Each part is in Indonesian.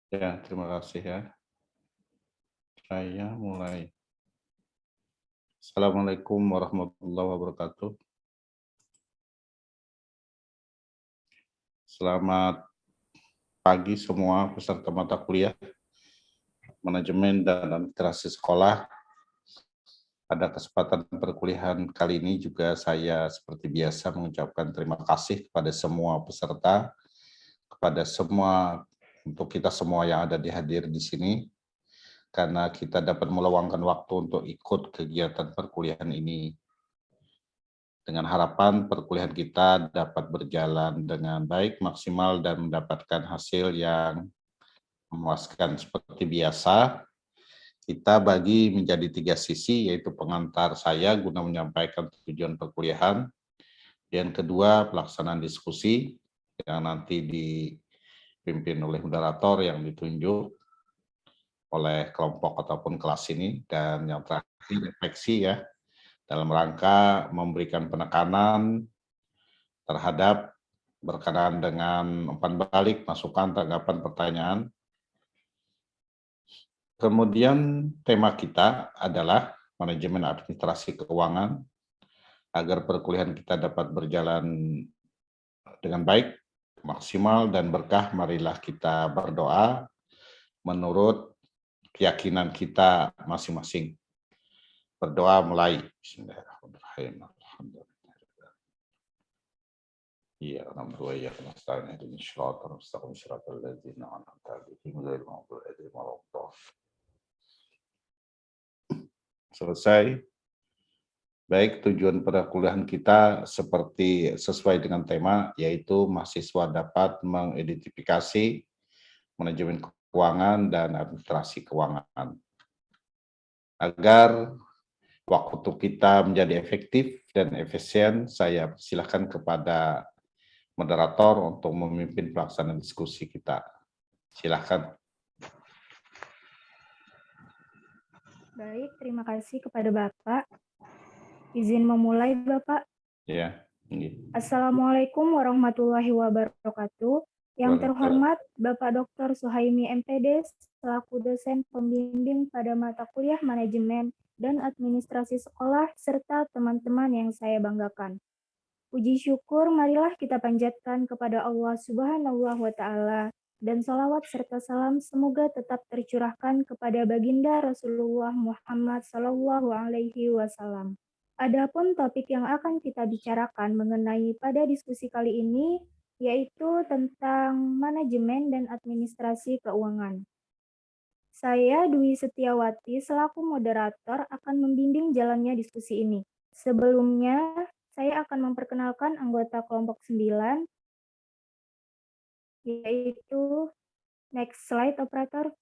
Ya, terima kasih ya. Saya mulai. Assalamualaikum warahmatullahi wabarakatuh. Selamat pagi semua peserta mata kuliah Manajemen dan Administrasi Sekolah. Pada kesempatan perkuliahan kali ini juga saya seperti biasa mengucapkan terima kasih kepada semua peserta, kepada semua untuk kita semua yang ada hadir di sini, karena kita dapat meluangkan waktu untuk ikut kegiatan perkuliahan ini. Dengan harapan perkuliahan kita dapat berjalan dengan baik, maksimal, dan mendapatkan hasil yang memuaskan. Seperti biasa, kita bagi menjadi 3 sisi, yaitu pengantar saya guna menyampaikan tujuan perkuliahan. Yang kedua, pelaksanaan diskusi yang nanti dipimpin oleh moderator yang ditunjuk oleh kelompok ataupun kelas ini. Dan yang terakhir, refleksi ya, dalam rangka memberikan penekanan terhadap berkenaan dengan umpan balik, masukan, tanggapan, pertanyaan. Kemudian tema kita adalah manajemen administrasi keuangan. Agar perkuliahan kita dapat berjalan dengan baik, maksimal, dan berkah, marilah kita berdoa menurut keyakinan kita masing-masing. Berdoa mulai. Bismillahirrahmanirrahim. Iya, alhamdulillah ya nasta'in ihdinas siratal mustaqim siratal ladzina an'amta 'alaihim ghairil maghdubi 'alaihim waladdallin. Selesai. Baik, tujuan perkuliahan kita seperti sesuai dengan tema, yaitu mahasiswa dapat mengidentifikasi manajemen keuangan dan administrasi keuangan. Agar waktu kita menjadi efektif dan efisien, saya persilahkan kepada moderator untuk memimpin pelaksanaan diskusi kita. Silakan. Baik, terima kasih kepada Bapak. Izin memulai, Bapak. Ya. Assalamualaikum warahmatullahi wabarakatuh. Yang terhormat Bapak Dr. Suhaimi MPD selaku dosen pembimbing pada mata kuliah manajemen dan administrasi sekolah serta teman-teman yang saya banggakan. Puji syukur marilah kita panjatkan kepada Allah Subhanahu wa Ta'ala, dan salawat serta salam semoga tetap tercurahkan kepada baginda Rasulullah Muhammad Sallallahu Alaihi Wasallam. Adapun topik yang akan kita bicarakan mengenai pada diskusi kali ini yaitu tentang manajemen dan administrasi keuangan. Saya Dwi Setiawati selaku moderator akan membimbing jalannya diskusi ini. Sebelumnya, saya akan memperkenalkan anggota kelompok 9, yaitu next slide operator.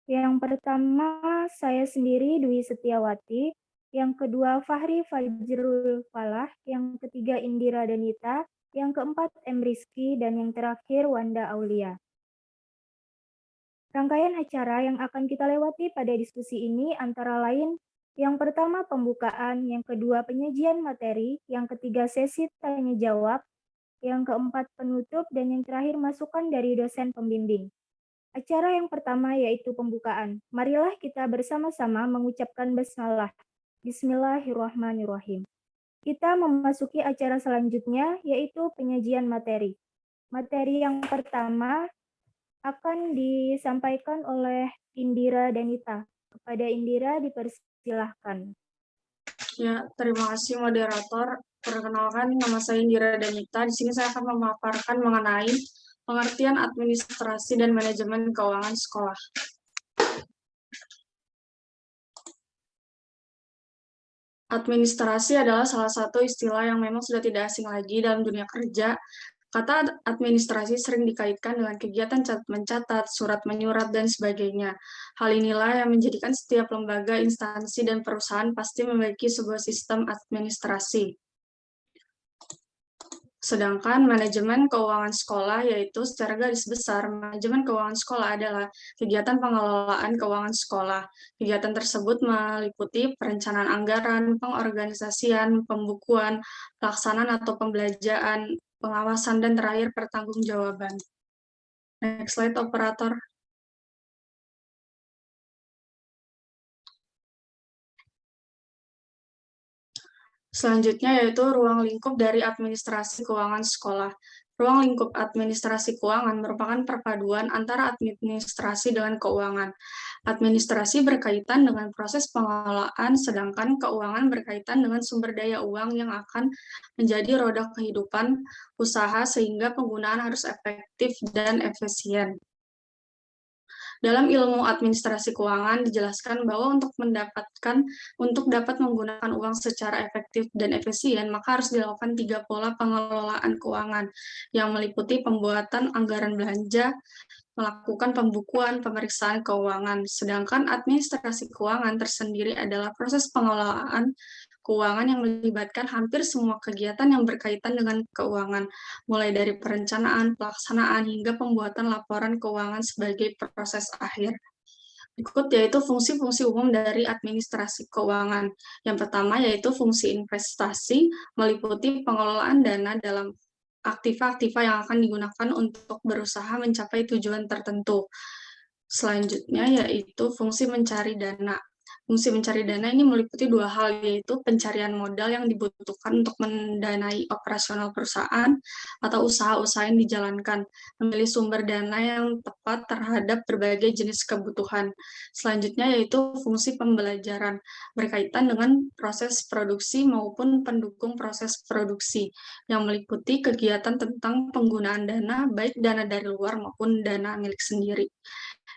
Yang pertama, saya sendiri Dwi Setiawati. Yang kedua, Fahri Fajrul Falah. Yang ketiga, Indira Danita. Yang keempat, M. Rizky. Dan yang terakhir, Wanda Aulia. Rangkaian acara yang akan kita lewati pada diskusi ini antara lain yang pertama pembukaan, yang kedua penyajian materi, yang ketiga sesi tanya jawab, yang keempat penutup, dan yang terakhir masukan dari dosen pembimbing. Acara yang pertama yaitu pembukaan. Marilah kita bersama-sama mengucapkan basmalah. Bismillahirrahmanirrahim. Kita memasuki acara selanjutnya yaitu penyajian materi. Materi yang pertama akan disampaikan oleh Indira Danita. Kepada Indira dipersilahkan. Ya, terima kasih moderator. Perkenalkan, nama saya Indira Danita. Di sini saya akan memaparkan mengenai pengertian administrasi dan manajemen keuangan sekolah. Administrasi adalah salah satu istilah yang memang sudah tidak asing lagi dalam dunia kerja. Kata administrasi sering dikaitkan dengan kegiatan catat-mencatat, surat menyurat, dan sebagainya. Hal inilah yang menjadikan setiap lembaga, instansi, dan perusahaan pasti memiliki sebuah sistem administrasi. Sedangkan manajemen keuangan sekolah yaitu secara garis besar, manajemen keuangan sekolah adalah kegiatan pengelolaan keuangan sekolah. Kegiatan tersebut meliputi perencanaan anggaran, pengorganisasian, pembukuan, pelaksanaan atau pembelanjaan, pengawasan, dan terakhir pertanggungjawaban. Next slide, operator. Selanjutnya yaitu ruang lingkup dari administrasi keuangan sekolah. Ruang lingkup administrasi keuangan merupakan perpaduan antara administrasi dengan keuangan. Administrasi berkaitan dengan proses pengelolaan, sedangkan keuangan berkaitan dengan sumber daya uang yang akan menjadi roda kehidupan usaha sehingga penggunaan harus efektif dan efisien. Dalam ilmu administrasi keuangan dijelaskan bahwa untuk dapat menggunakan uang secara efektif dan efisien, maka harus dilakukan 3 pola pengelolaan keuangan yang meliputi pembuatan anggaran belanja, melakukan pembukuan, pemeriksaan keuangan. Sedangkan administrasi keuangan tersendiri adalah proses pengelolaan keuangan yang melibatkan hampir semua kegiatan yang berkaitan dengan keuangan, mulai dari perencanaan, pelaksanaan, hingga pembuatan laporan keuangan sebagai proses akhir. Berikut yaitu fungsi-fungsi umum dari administrasi keuangan. Yang pertama yaitu fungsi investasi, meliputi pengelolaan dana dalam aktiva-aktiva yang akan digunakan untuk berusaha mencapai tujuan tertentu. Selanjutnya yaitu fungsi mencari dana. Fungsi mencari dana ini meliputi 2 hal, yaitu pencarian modal yang dibutuhkan untuk mendanai operasional perusahaan atau usaha-usaha yang dijalankan, memilih sumber dana yang tepat terhadap berbagai jenis kebutuhan. Selanjutnya yaitu fungsi pembelajaran, berkaitan dengan proses produksi maupun pendukung proses produksi, yang meliputi kegiatan tentang penggunaan dana, baik dana dari luar maupun dana milik sendiri,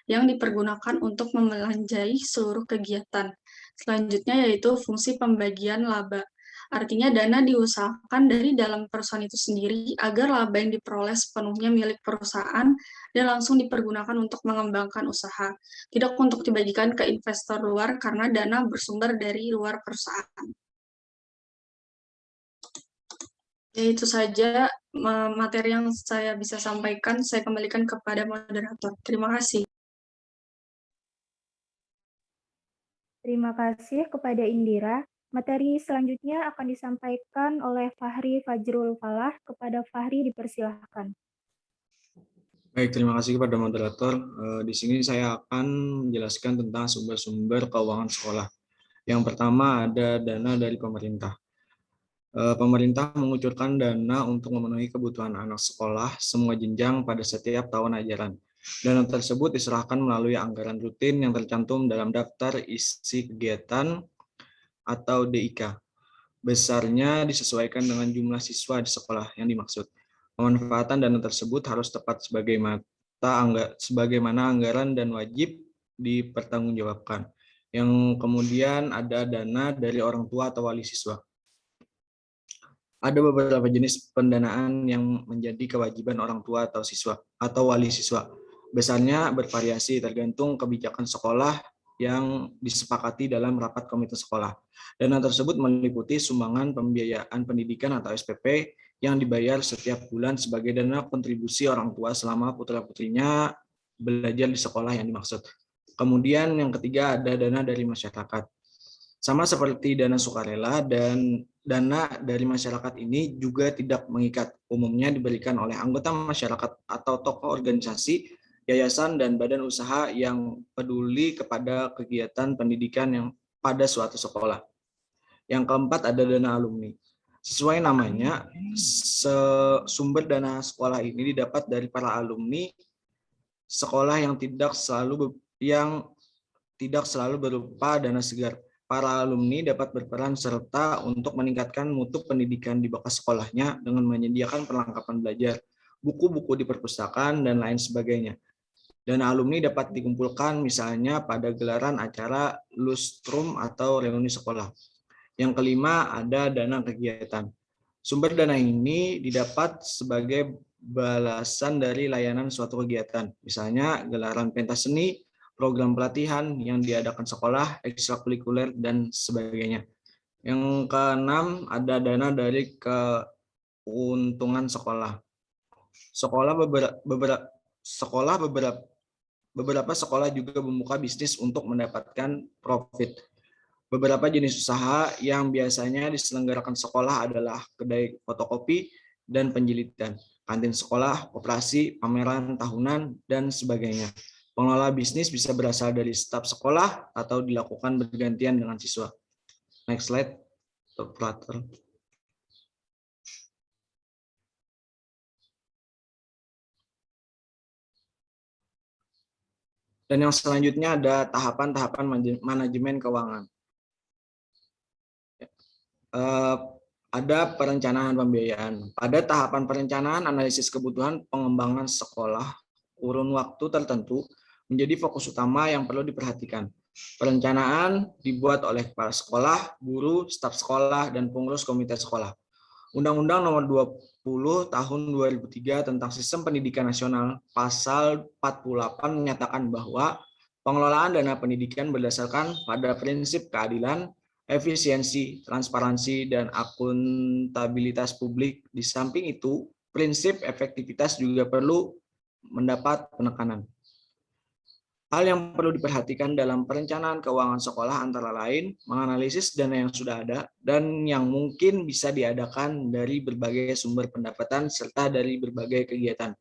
yang dipergunakan untuk memelanjai seluruh kegiatan. Selanjutnya yaitu fungsi pembagian laba. Artinya dana diusahakan dari dalam perusahaan itu sendiri agar laba yang diperoleh sepenuhnya milik perusahaan dan langsung dipergunakan untuk mengembangkan usaha. Tidak untuk dibagikan ke investor luar karena dana bersumber dari luar perusahaan. Ya, itu saja materi yang saya bisa sampaikan. Saya kembalikan kepada moderator. Terima kasih. Terima kasih kepada Indira. Materi selanjutnya akan disampaikan oleh Fahri Fajrul Falah. Kepada Fahri dipersilahkan. Baik, terima kasih kepada moderator. Di sini saya akan menjelaskan tentang sumber-sumber keuangan sekolah. Yang pertama ada dana dari pemerintah. Pemerintah mengucurkan dana untuk memenuhi kebutuhan anak sekolah semua jenjang pada setiap tahun ajaran. Dana tersebut diserahkan melalui anggaran rutin yang tercantum dalam daftar isi kegiatan atau DIK. Besarnya disesuaikan dengan jumlah siswa di sekolah yang dimaksud. Pemanfaatan dana tersebut harus tepat sebagaimana anggaran dan wajib dipertanggungjawabkan. Yang kemudian ada dana dari orang tua atau wali siswa. Ada beberapa jenis pendanaan yang menjadi kewajiban orang tua atau siswa atau wali siswa. Besarnya bervariasi tergantung kebijakan sekolah yang disepakati dalam rapat komite sekolah. Dana tersebut meliputi sumbangan pembiayaan pendidikan atau SPP yang dibayar setiap bulan sebagai dana kontribusi orang tua selama putra-putrinya belajar di sekolah yang dimaksud. Kemudian yang ketiga ada dana dari masyarakat. Sama seperti dana sukarela dan dana dari masyarakat ini juga tidak mengikat. Umumnya diberikan oleh anggota masyarakat atau tokoh organisasi, yayasan, dan badan usaha yang peduli kepada kegiatan pendidikan yang pada suatu sekolah. Yang keempat ada dana alumni. Sesuai namanya, sumber dana sekolah ini didapat dari para alumni sekolah yang tidak selalu berupa dana segar. Para alumni dapat berperan serta untuk meningkatkan mutu pendidikan di bekas sekolahnya dengan menyediakan perlengkapan belajar, buku-buku di perpustakaan, dan lain sebagainya. Dana alumni dapat dikumpulkan misalnya pada gelaran acara lustrum atau reuni sekolah. Yang kelima ada dana kegiatan. Sumber dana ini didapat sebagai balasan dari layanan suatu kegiatan, misalnya gelaran pentas seni, program pelatihan yang diadakan sekolah, ekstrakurikuler, dan sebagainya. Yang keenam ada dana dari keuntungan sekolah. Beberapa sekolah juga membuka bisnis untuk mendapatkan profit. Beberapa jenis usaha yang biasanya diselenggarakan sekolah adalah kedai fotokopi dan penjilitan. kantin sekolah, operasi, pameran tahunan, dan sebagainya. Pengelola bisnis bisa berasal dari staf sekolah atau dilakukan bergantian dengan siswa. Next slide, Dr. Dan yang selanjutnya ada tahapan-tahapan manajemen keuangan. Ada perencanaan pembiayaan. Pada tahapan perencanaan analisis kebutuhan pengembangan sekolah, kurun waktu tertentu menjadi fokus utama yang perlu diperhatikan. Perencanaan dibuat oleh kepala sekolah, guru, staf sekolah, dan pengurus komite sekolah. Undang-Undang Nomor 20 Tahun 2003 tentang Sistem Pendidikan Nasional Pasal 48 menyatakan bahwa pengelolaan dana pendidikan berdasarkan pada prinsip keadilan, efisiensi, transparansi, dan akuntabilitas publik. Di samping itu, prinsip efektivitas juga perlu mendapat penekanan. Hal yang perlu diperhatikan dalam perencanaan keuangan sekolah antara lain menganalisis dana yang sudah ada dan yang mungkin bisa diadakan dari berbagai sumber pendapatan serta dari berbagai kegiatan.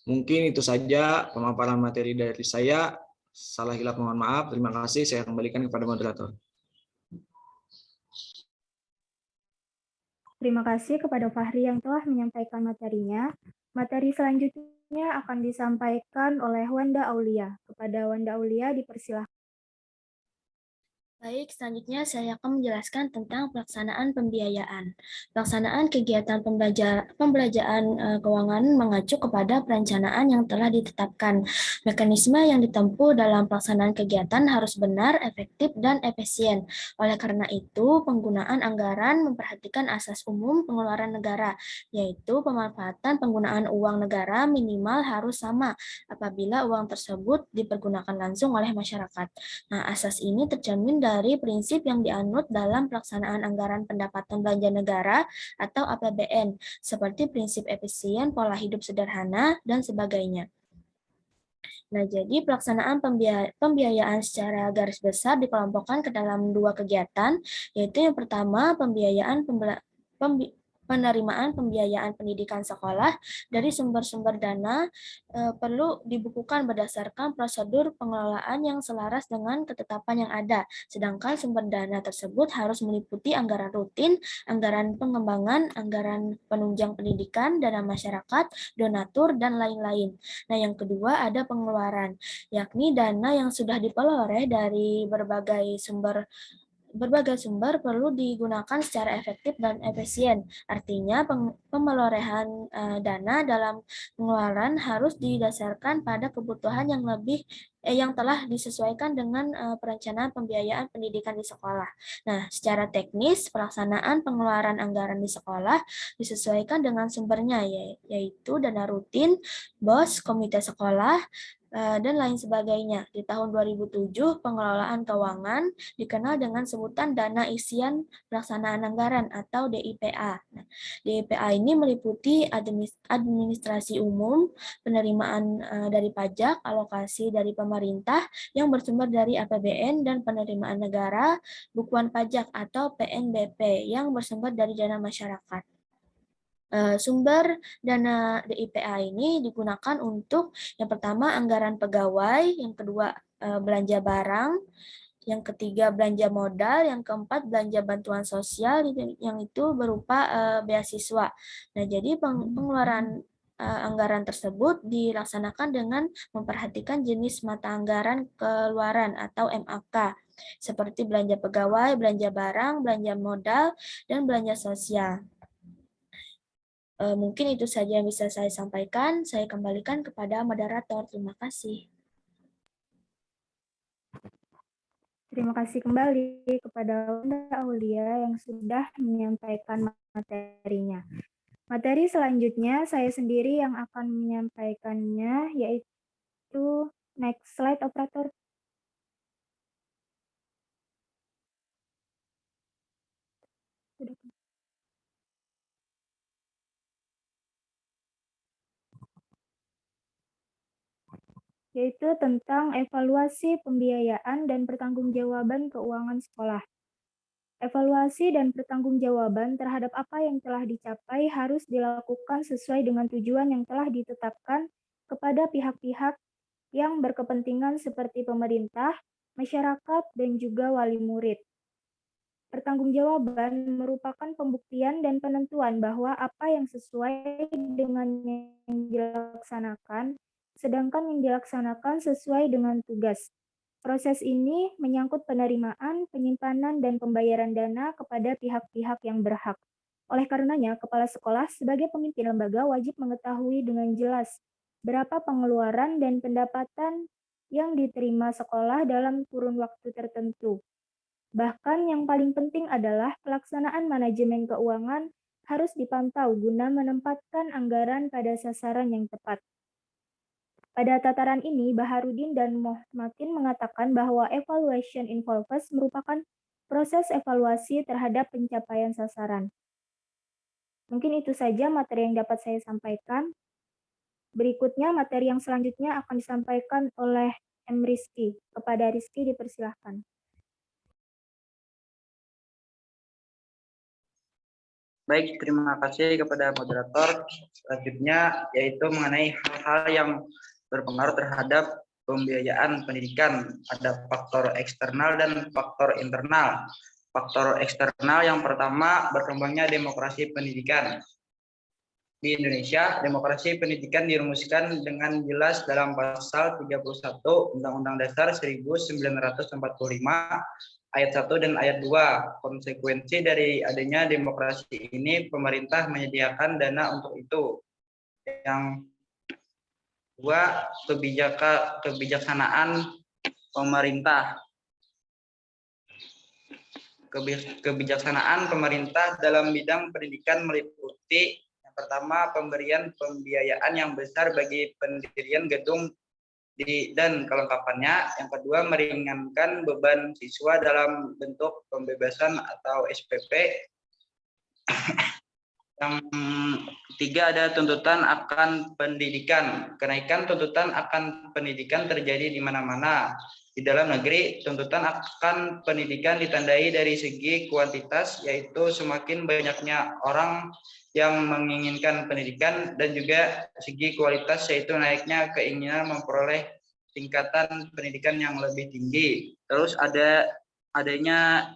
Mungkin itu saja pemaparan materi dari saya. Salah hilap mohon maaf. Terima kasih. Saya kembalikan kepada moderator. Terima kasih kepada Fahri yang telah menyampaikan materinya. Materi selanjutnya akan disampaikan oleh Wanda Aulia. Kepada Wanda Aulia dipersilahkan. Baik, selanjutnya saya akan menjelaskan tentang pelaksanaan pembiayaan. Pelaksanaan kegiatan pembelajaran keuangan mengacu kepada perencanaan yang telah ditetapkan. Mekanisme yang ditempuh dalam pelaksanaan kegiatan harus benar, efektif, dan efisien. Oleh karena itu, penggunaan anggaran memperhatikan asas umum pengeluaran negara, yaitu pemanfaatan penggunaan uang negara minimal harus sama apabila uang tersebut dipergunakan langsung oleh masyarakat. Nah, asas ini tercermin dari prinsip yang dianut dalam pelaksanaan anggaran pendapatan belanja negara atau APBN, seperti prinsip efisien, pola hidup sederhana, dan sebagainya. Nah, jadi pelaksanaan pembiayaan secara garis besar dikelompokkan ke dalam dua kegiatan, yaitu yang pertama penerimaan pembiayaan pendidikan sekolah dari sumber-sumber dana perlu dibukukan berdasarkan prosedur pengelolaan yang selaras dengan ketetapan yang ada. Sedangkan sumber dana tersebut harus meliputi anggaran rutin, anggaran pengembangan, anggaran penunjang pendidikan, dana masyarakat, donatur, dan lain-lain. Nah, yang kedua ada pengeluaran, yakni dana yang sudah diperoleh dari berbagai sumber perlu digunakan secara efektif dan efisien. Artinya, pemerolehan dana dalam pengeluaran harus didasarkan pada kebutuhan yang telah disesuaikan dengan perencanaan pembiayaan pendidikan di sekolah. Nah, secara teknis, pelaksanaan pengeluaran anggaran di sekolah disesuaikan dengan sumbernya, yaitu dana rutin, BOS, komite sekolah, dan lain sebagainya. Di tahun 2007, pengelolaan keuangan dikenal dengan sebutan dana isian pelaksanaan anggaran atau DIPA. Nah, DIPA ini meliputi administrasi umum, penerimaan dari pajak, alokasi dari pemerintah yang bersumber dari APBN, dan penerimaan negara, bukuan pajak atau PNBP yang bersumber dari dana masyarakat. Sumber dana DIPA ini digunakan untuk yang pertama anggaran pegawai, yang kedua belanja barang, yang ketiga belanja modal, yang keempat belanja bantuan sosial yang itu berupa beasiswa. Nah, jadi pengeluaran anggaran tersebut dilaksanakan dengan memperhatikan jenis mata anggaran keluaran atau MAK, seperti belanja pegawai, belanja barang, belanja modal, dan belanja sosial. Mungkin itu saja yang bisa saya sampaikan. Saya kembalikan kepada moderator. Terima kasih. Terima kasih kembali kepada Wanda Aulia yang sudah menyampaikan materinya. Materi selanjutnya saya sendiri yang akan menyampaikannya, yaitu next slide, operator. Yaitu tentang evaluasi pembiayaan dan pertanggungjawaban keuangan sekolah. Evaluasi dan pertanggungjawaban terhadap apa yang telah dicapai harus dilakukan sesuai dengan tujuan yang telah ditetapkan kepada pihak-pihak yang berkepentingan seperti pemerintah, masyarakat, dan juga wali murid. Pertanggungjawaban merupakan pembuktian dan penentuan bahwa apa yang sesuai dengan yang dilaksanakan, sedangkan yang dilaksanakan sesuai dengan tugas. Proses ini menyangkut penerimaan, penyimpanan, dan pembayaran dana kepada pihak-pihak yang berhak. Oleh karenanya, kepala sekolah sebagai pemimpin lembaga wajib mengetahui dengan jelas berapa pengeluaran dan pendapatan yang diterima sekolah dalam kurun waktu tertentu. Bahkan yang paling penting adalah pelaksanaan manajemen keuangan harus dipantau guna menempatkan anggaran pada sasaran yang tepat. Pada tataran ini, Baharudin dan Mohmatin mengatakan bahwa evaluation involves merupakan proses evaluasi terhadap pencapaian sasaran. Mungkin itu saja materi yang dapat saya sampaikan. Berikutnya, materi yang selanjutnya akan disampaikan oleh M. Rizky. Kepada Rizky dipersilahkan. Baik, terima kasih kepada moderator. Selanjutnya yaitu mengenai hal-hal yang berpengaruh terhadap pembiayaan pendidikan. Ada faktor eksternal dan faktor internal. Faktor eksternal yang pertama, berkembangnya demokrasi pendidikan. Di Indonesia, demokrasi pendidikan dirumuskan dengan jelas dalam pasal 31 Undang-Undang Dasar 1945 ayat 1 dan ayat 2. Konsekuensi dari adanya demokrasi ini, pemerintah menyediakan dana untuk itu. Yang kedua, kebijaksanaan pemerintah. Kebijaksanaan pemerintah dalam bidang pendidikan meliputi yang pertama, pemberian pembiayaan yang besar bagi pendirian gedung dan kelengkapannya. Yang kedua, meringankan beban siswa dalam bentuk pembebasan atau SPP. Yang ketiga, ada tuntutan akan pendidikan. Kenaikan tuntutan akan pendidikan terjadi di mana-mana. Di dalam negeri, tuntutan akan pendidikan ditandai dari segi kuantitas, yaitu semakin banyaknya orang yang menginginkan pendidikan, dan juga segi kualitas, yaitu naiknya keinginan memperoleh tingkatan pendidikan yang lebih tinggi. Terus adanya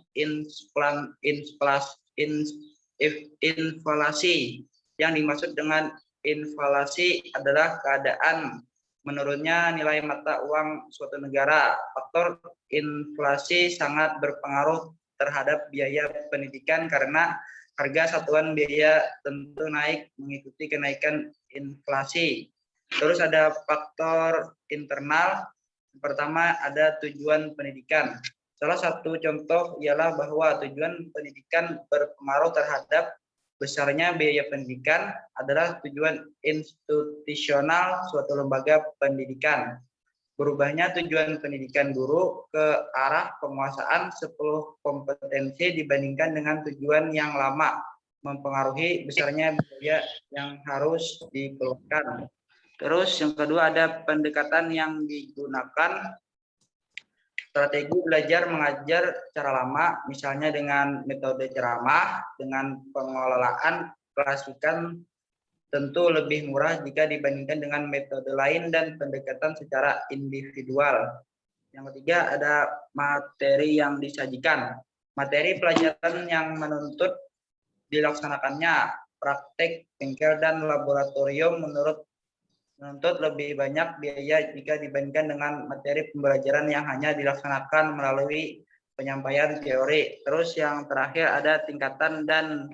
inflasi. Yang dimaksud dengan inflasi adalah keadaan menurunnya nilai mata uang suatu negara. Faktor inflasi sangat berpengaruh terhadap biaya pendidikan karena harga satuan biaya tentu naik mengikuti kenaikan inflasi. Terus ada faktor internal. Pertama, ada tujuan pendidikan. Salah satu contoh ialah bahwa tujuan pendidikan berpengaruh terhadap besarnya biaya pendidikan adalah tujuan institusional suatu lembaga pendidikan. Berubahnya tujuan pendidikan guru ke arah penguasaan 10 kompetensi dibandingkan dengan tujuan yang lama, mempengaruhi besarnya biaya yang harus dikeluarkan. Terus yang kedua, ada pendekatan yang digunakan. Strategi belajar mengajar cara lama, misalnya dengan metode ceramah, dengan pengelolaan klasikan tentu lebih murah jika dibandingkan dengan metode lain dan pendekatan secara individual. Yang ketiga, ada materi yang disajikan. Materi pelajaran yang menuntut dilaksanakannya praktek, bengkel, dan laboratorium menuntut lebih banyak biaya jika dibandingkan dengan materi pembelajaran yang hanya dilaksanakan melalui penyampaian teori. Terus yang terakhir, ada tingkatan dan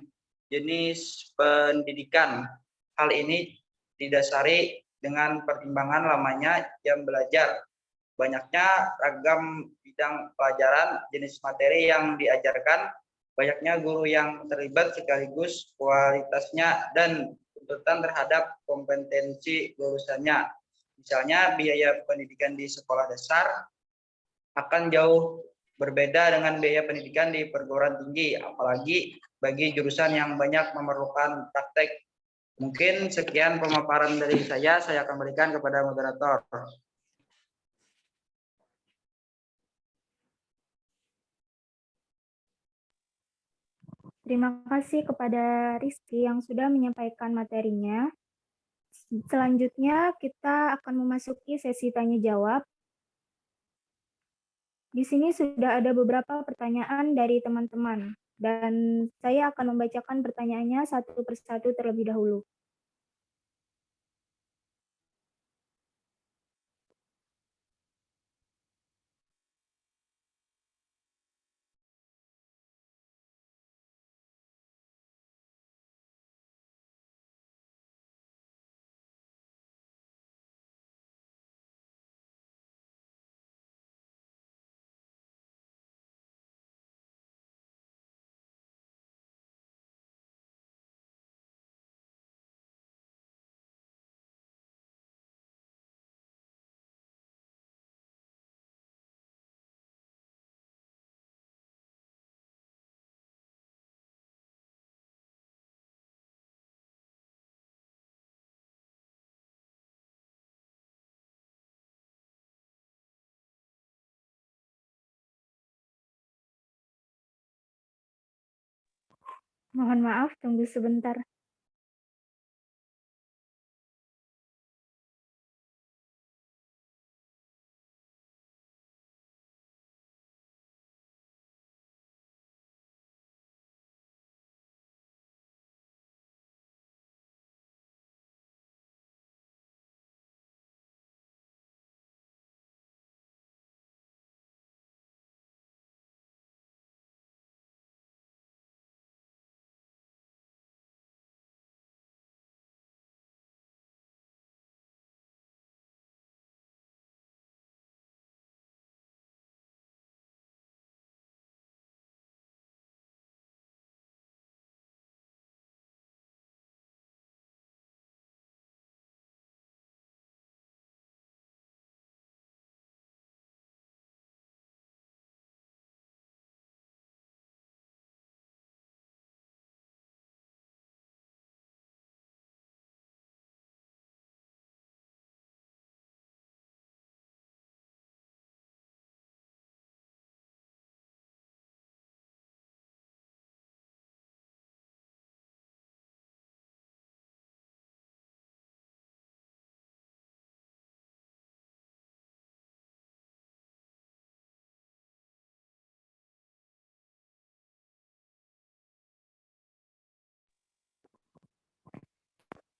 jenis pendidikan. Hal ini didasari dengan pertimbangan lamanya jam belajar, banyaknya ragam bidang pelajaran, jenis materi yang diajarkan, banyaknya guru yang terlibat, sekaligus kualitasnya dan tuntutan terhadap kompetensi lulusannya. Misalnya, biaya pendidikan di sekolah dasar akan jauh berbeda dengan biaya pendidikan di perguruan tinggi, apalagi bagi jurusan yang banyak memerlukan praktek. Mungkin sekian pemaparan dari saya akan berikan kepada moderator. Terima kasih kepada Rizky yang sudah menyampaikan materinya. Selanjutnya kita akan memasuki sesi tanya jawab. Di sini sudah ada beberapa pertanyaan dari teman-teman dan saya akan membacakan pertanyaannya satu persatu terlebih dahulu. Mohon maaf, tunggu sebentar.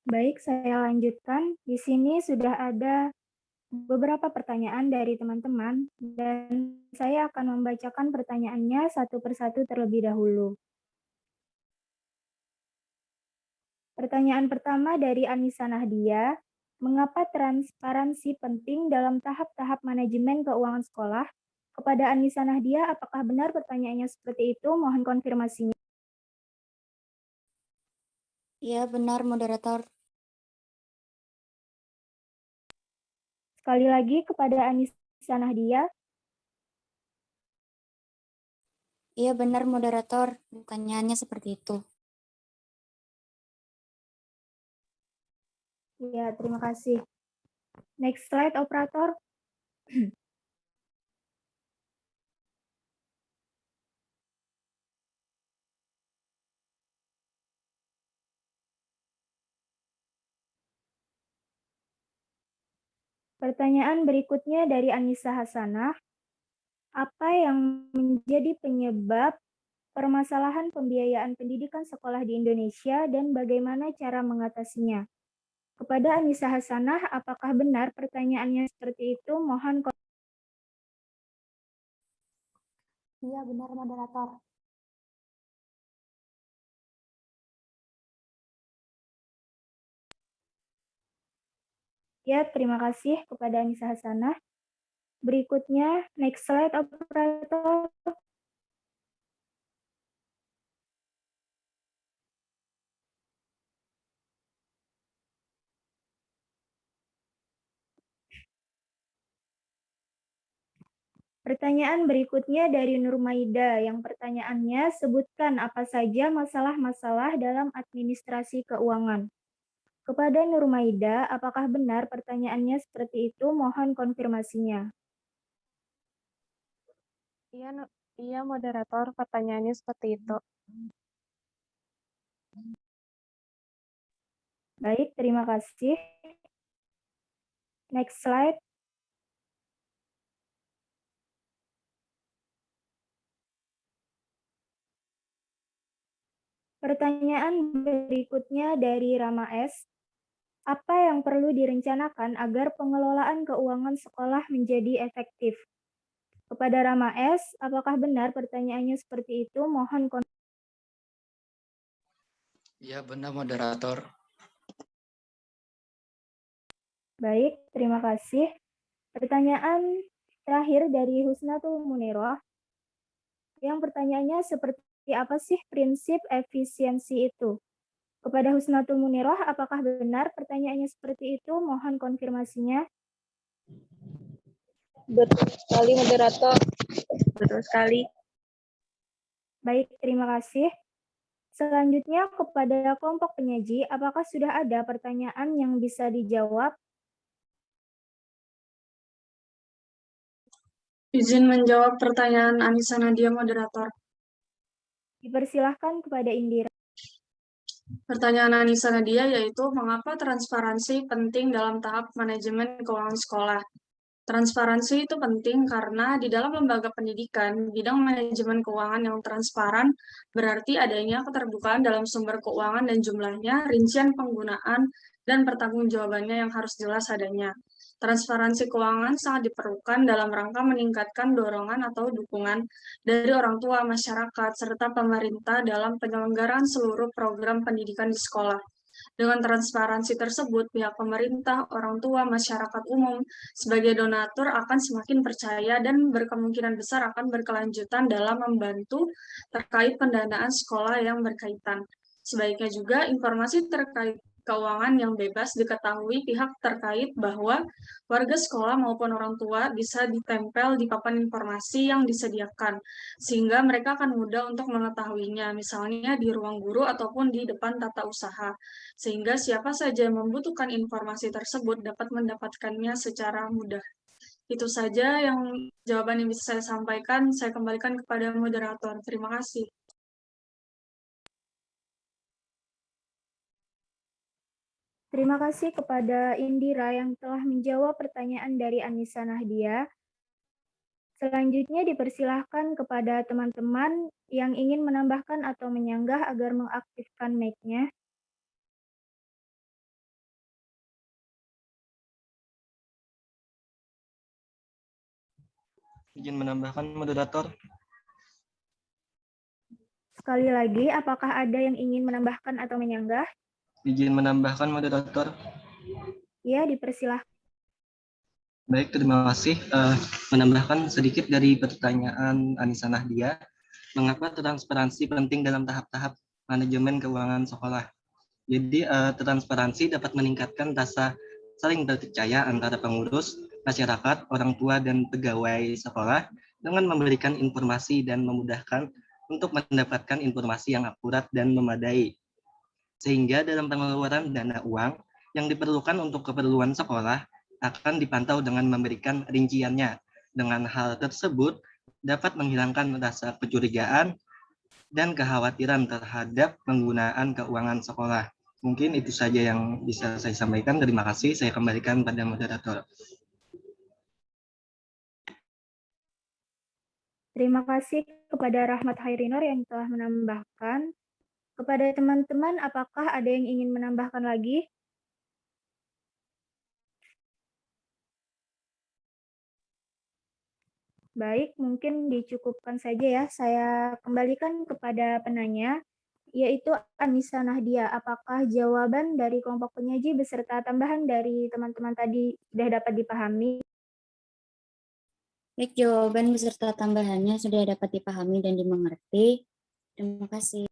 Baik, saya lanjutkan. Di sini sudah ada beberapa pertanyaan dari teman-teman dan saya akan membacakan pertanyaannya satu persatu terlebih dahulu. Pertanyaan pertama dari Anissa Nahdia, mengapa transparansi penting dalam tahap-tahap manajemen keuangan sekolah? Kepada Anissa Nahdia, apakah benar pertanyaannya seperti itu? Mohon konfirmasinya. Iya, benar, moderator. Sekali lagi kepada Anissa Nahdia. Iya, benar, moderator. Pertanyaannya seperti itu. Ya, terima kasih. Next slide, operator. Pertanyaan berikutnya dari Anissa Hasanah. Apa yang menjadi penyebab permasalahan pembiayaan pendidikan sekolah di Indonesia dan bagaimana cara mengatasinya? Kepada Anissa Hasanah, apakah benar pertanyaannya seperti itu? Mohon. Iya, benar, moderator. Ya, terima kasih kepada Anissa Hasanah. Berikutnya, next slide, operator. Pertanyaan berikutnya dari Nurmaida, yang pertanyaannya, sebutkan apa saja masalah-masalah dalam administrasi keuangan. Kepada Nurmaida, apakah benar pertanyaannya seperti itu? Mohon konfirmasinya. Iya, moderator, pertanyaannya seperti itu. Baik, terima kasih. Next slide. Pertanyaan berikutnya dari Rama S. Apa yang perlu direncanakan agar pengelolaan keuangan sekolah menjadi efektif? Kepada Rama S, apakah benar pertanyaannya seperti itu? Mohon Ya, benar moderator. Baik, terima kasih. Pertanyaan terakhir dari Husnatul Muniroh. Yang pertanyaannya seperti apa sih prinsip efisiensi itu? Kepada Husnatul Muniroh, apakah benar pertanyaannya seperti itu? Mohon konfirmasinya. Betul sekali, moderator. Betul sekali. Baik, terima kasih. Selanjutnya kepada kelompok penyaji, apakah sudah ada pertanyaan yang bisa dijawab? Izin menjawab pertanyaan Anissa Nadia, moderator. Dipersilahkan kepada Indira. Pertanyaan Anissa Nadia yaitu mengapa transparansi penting dalam tahap manajemen keuangan sekolah? Transparansi itu penting karena di dalam lembaga pendidikan, bidang manajemen keuangan yang transparan berarti adanya keterbukaan dalam sumber keuangan dan jumlahnya, rincian penggunaan, dan pertanggungjawabannya yang harus jelas adanya. Transparansi keuangan sangat diperlukan dalam rangka meningkatkan dorongan atau dukungan dari orang tua, masyarakat, serta pemerintah dalam penyelenggaraan seluruh program pendidikan di sekolah. Dengan transparansi tersebut, pihak pemerintah, orang tua, masyarakat umum, sebagai donatur akan semakin percaya dan berkemungkinan besar akan berkelanjutan dalam membantu terkait pendanaan sekolah yang berkaitan. Sebaiknya juga informasi terkait keuangan yang bebas diketahui pihak terkait bahwa warga sekolah maupun orang tua bisa ditempel di papan informasi yang disediakan, sehingga mereka akan mudah untuk mengetahuinya, misalnya di ruang guru ataupun di depan tata usaha, sehingga siapa saja yang membutuhkan informasi tersebut dapat mendapatkannya secara mudah. Itu saja jawaban yang bisa saya sampaikan. Saya kembalikan kepada moderator. Terima kasih. Terima kasih kepada Indira yang telah menjawab pertanyaan dari Anissa Nahdia. Selanjutnya dipersilahkan kepada teman-teman yang ingin menambahkan atau menyanggah agar mengaktifkan mic-nya. Izin menambahkan moderator. Sekali lagi, apakah ada yang ingin menambahkan atau menyanggah? Izin menambahkan moderator. Ya, dipersilahkan. Baik, terima kasih. Menambahkan sedikit dari pertanyaan Anissa Nahdia, mengapa transparansi penting dalam tahap-tahap manajemen keuangan sekolah? Jadi, transparansi dapat meningkatkan rasa saling percaya antara pengurus, masyarakat, orang tua, dan pegawai sekolah dengan memberikan informasi dan memudahkan untuk mendapatkan informasi yang akurat dan memadai. Sehingga dalam pengeluaran dana uang yang diperlukan untuk keperluan sekolah akan dipantau dengan memberikan rinciannya. Dengan hal tersebut dapat menghilangkan rasa kecurigaan dan kekhawatiran terhadap penggunaan keuangan sekolah. Mungkin itu saja yang bisa saya sampaikan. Terima kasih. Saya kembalikan pada moderator. Terima kasih kepada Rahmat Hairinor yang telah menambahkan. Kepada teman-teman, apakah ada yang ingin menambahkan lagi? Baik, mungkin dicukupkan saja ya. Saya kembalikan kepada penanya, yaitu Anissa Nahdia. Apakah jawaban dari kelompok penyaji beserta tambahan dari teman-teman tadi sudah dapat dipahami? Baik, jawaban beserta tambahannya sudah dapat dipahami dan dimengerti. Terima kasih.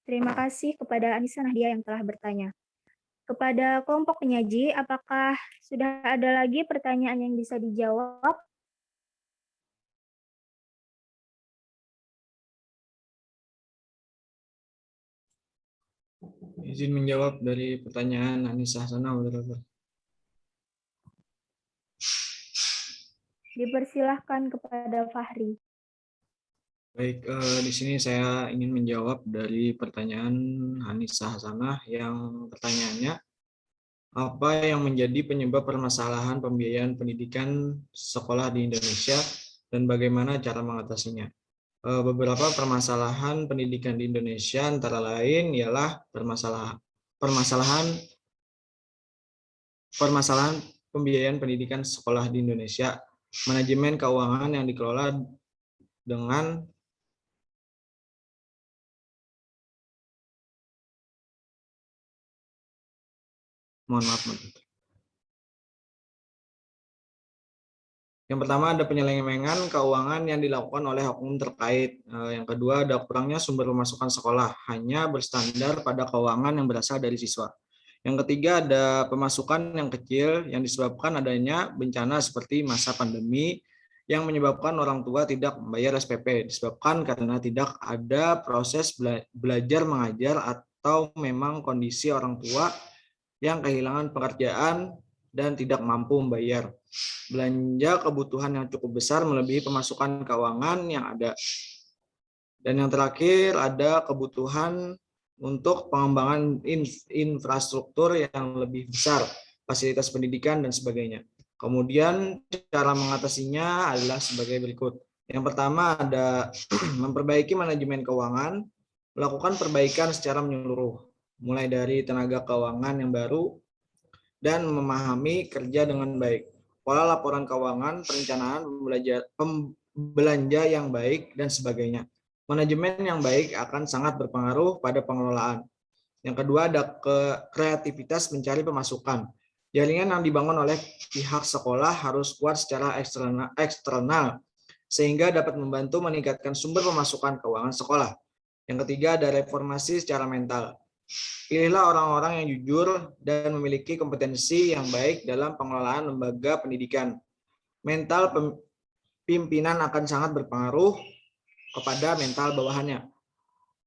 Terima kasih kepada Anissa Nahdia yang telah bertanya. Kepada kelompok penyaji, apakah sudah ada lagi pertanyaan yang bisa dijawab? Izin menjawab dari pertanyaan Anissa Sana, moderator. Dipersilahkan kepada Fahri. Baik, di sini saya ingin menjawab dari pertanyaan Hanisa Hasanah yang pertanyaannya, apa yang menjadi penyebab permasalahan pembiayaan pendidikan sekolah di Indonesia dan bagaimana cara mengatasinya? Beberapa permasalahan pendidikan di Indonesia antara lain ialah permasalahan pembiayaan pendidikan sekolah di Indonesia, manajemen keuangan yang dikelola dengan Yang pertama ada penyelewengan keuangan yang dilakukan oleh oknum terkait. Yang kedua ada kurangnya sumber pemasukan sekolah, hanya berstandar pada keuangan yang berasal dari siswa. Yang ketiga ada pemasukan yang kecil yang disebabkan adanya bencana seperti masa pandemi yang menyebabkan orang tua tidak membayar SPP, disebabkan karena tidak ada proses belajar mengajar atau memang kondisi orang tua yang kehilangan pekerjaan dan tidak mampu membayar. Belanja kebutuhan yang cukup besar melebihi pemasukan keuangan yang ada. Dan yang terakhir ada kebutuhan untuk pengembangan infrastruktur yang lebih besar, fasilitas pendidikan dan sebagainya. Kemudian cara mengatasinya adalah sebagai berikut. Yang pertama ada memperbaiki manajemen keuangan, melakukan perbaikan secara menyeluruh, mulai dari tenaga keuangan yang baru dan memahami kerja dengan baik. Pola laporan keuangan, perencanaan, belanja yang baik, dan sebagainya. Manajemen yang baik akan sangat berpengaruh pada pengelolaan. Yang kedua ada kreativitas mencari pemasukan. Jaringan yang dibangun oleh pihak sekolah harus kuat secara eksternal sehingga dapat membantu meningkatkan sumber pemasukan keuangan sekolah. Yang ketiga ada reformasi secara mental. Pilihlah orang-orang yang jujur dan memiliki kompetensi yang baik dalam pengelolaan lembaga pendidikan. Mental pimpinan akan sangat berpengaruh kepada mental bawahannya.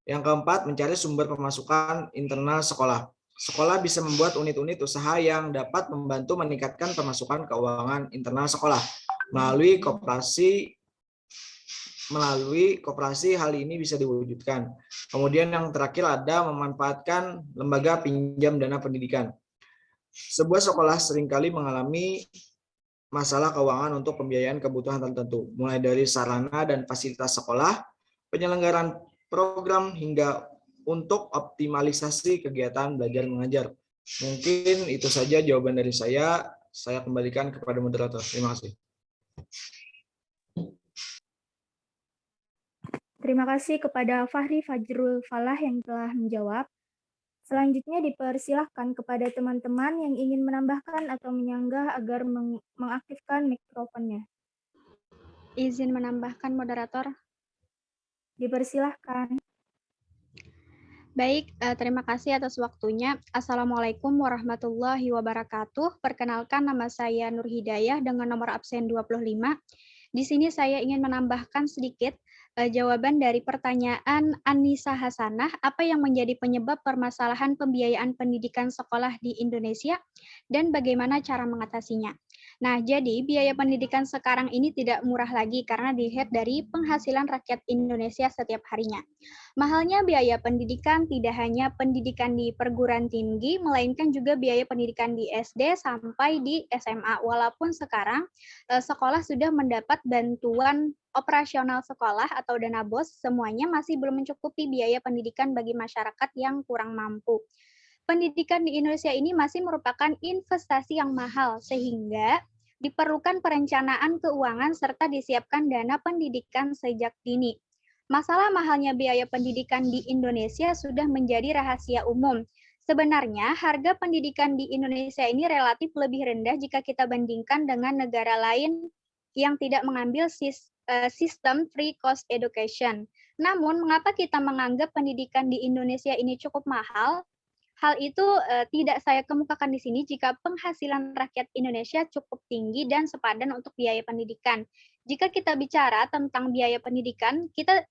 Yang keempat, mencari sumber pemasukan internal sekolah. Sekolah bisa membuat unit-unit usaha yang dapat membantu meningkatkan pemasukan keuangan internal sekolah. Melalui koperasi hal ini bisa diwujudkan. Kemudian yang terakhir ada memanfaatkan lembaga pinjam dana pendidikan. Sebuah sekolah seringkali mengalami masalah keuangan untuk pembiayaan kebutuhan tertentu, mulai dari sarana dan fasilitas sekolah, penyelenggaraan program, hingga untuk optimalisasi kegiatan belajar mengajar. Mungkin itu saja jawaban dari saya. Saya kembalikan kepada moderator. Terima kasih. Terima kasih kepada Fahri Fajrul Falah yang telah menjawab. Selanjutnya dipersilahkan kepada teman-teman yang ingin menambahkan atau menyanggah agar mengaktifkan mikrofonnya. Izin menambahkan, moderator. Dipersilahkan. Baik, terima kasih atas waktunya. Assalamualaikum warahmatullahi wabarakatuh. Perkenalkan, nama saya Nur Hidayah dengan nomor absen 25. Di sini saya ingin menambahkan sedikit jawaban dari pertanyaan Anissa Hasanah, apa yang menjadi penyebab permasalahan pembiayaan pendidikan sekolah di Indonesia dan bagaimana cara mengatasinya. Nah, jadi biaya pendidikan sekarang ini tidak murah lagi karena dilihat dari penghasilan rakyat Indonesia setiap harinya. Mahalnya biaya pendidikan tidak hanya pendidikan di perguruan tinggi, melainkan juga biaya pendidikan di SD sampai di SMA. Walaupun sekarang sekolah sudah mendapat bantuan operasional sekolah atau dana BOS, semuanya masih belum mencukupi biaya pendidikan bagi masyarakat yang kurang mampu. Pendidikan di Indonesia ini masih merupakan investasi yang mahal, sehingga diperlukan perencanaan keuangan serta disiapkan dana pendidikan sejak dini. Masalah mahalnya biaya pendidikan di Indonesia sudah menjadi rahasia umum. Sebenarnya harga pendidikan di Indonesia ini relatif lebih rendah jika kita bandingkan dengan negara lain yang tidak mengambil sistem free cost education. Namun, mengapa kita menganggap pendidikan di Indonesia ini cukup mahal? Hal itu tidak saya kemukakan di sini jika penghasilan rakyat Indonesia cukup tinggi dan sepadan untuk biaya pendidikan. Jika kita bicara tentang biaya pendidikan, kita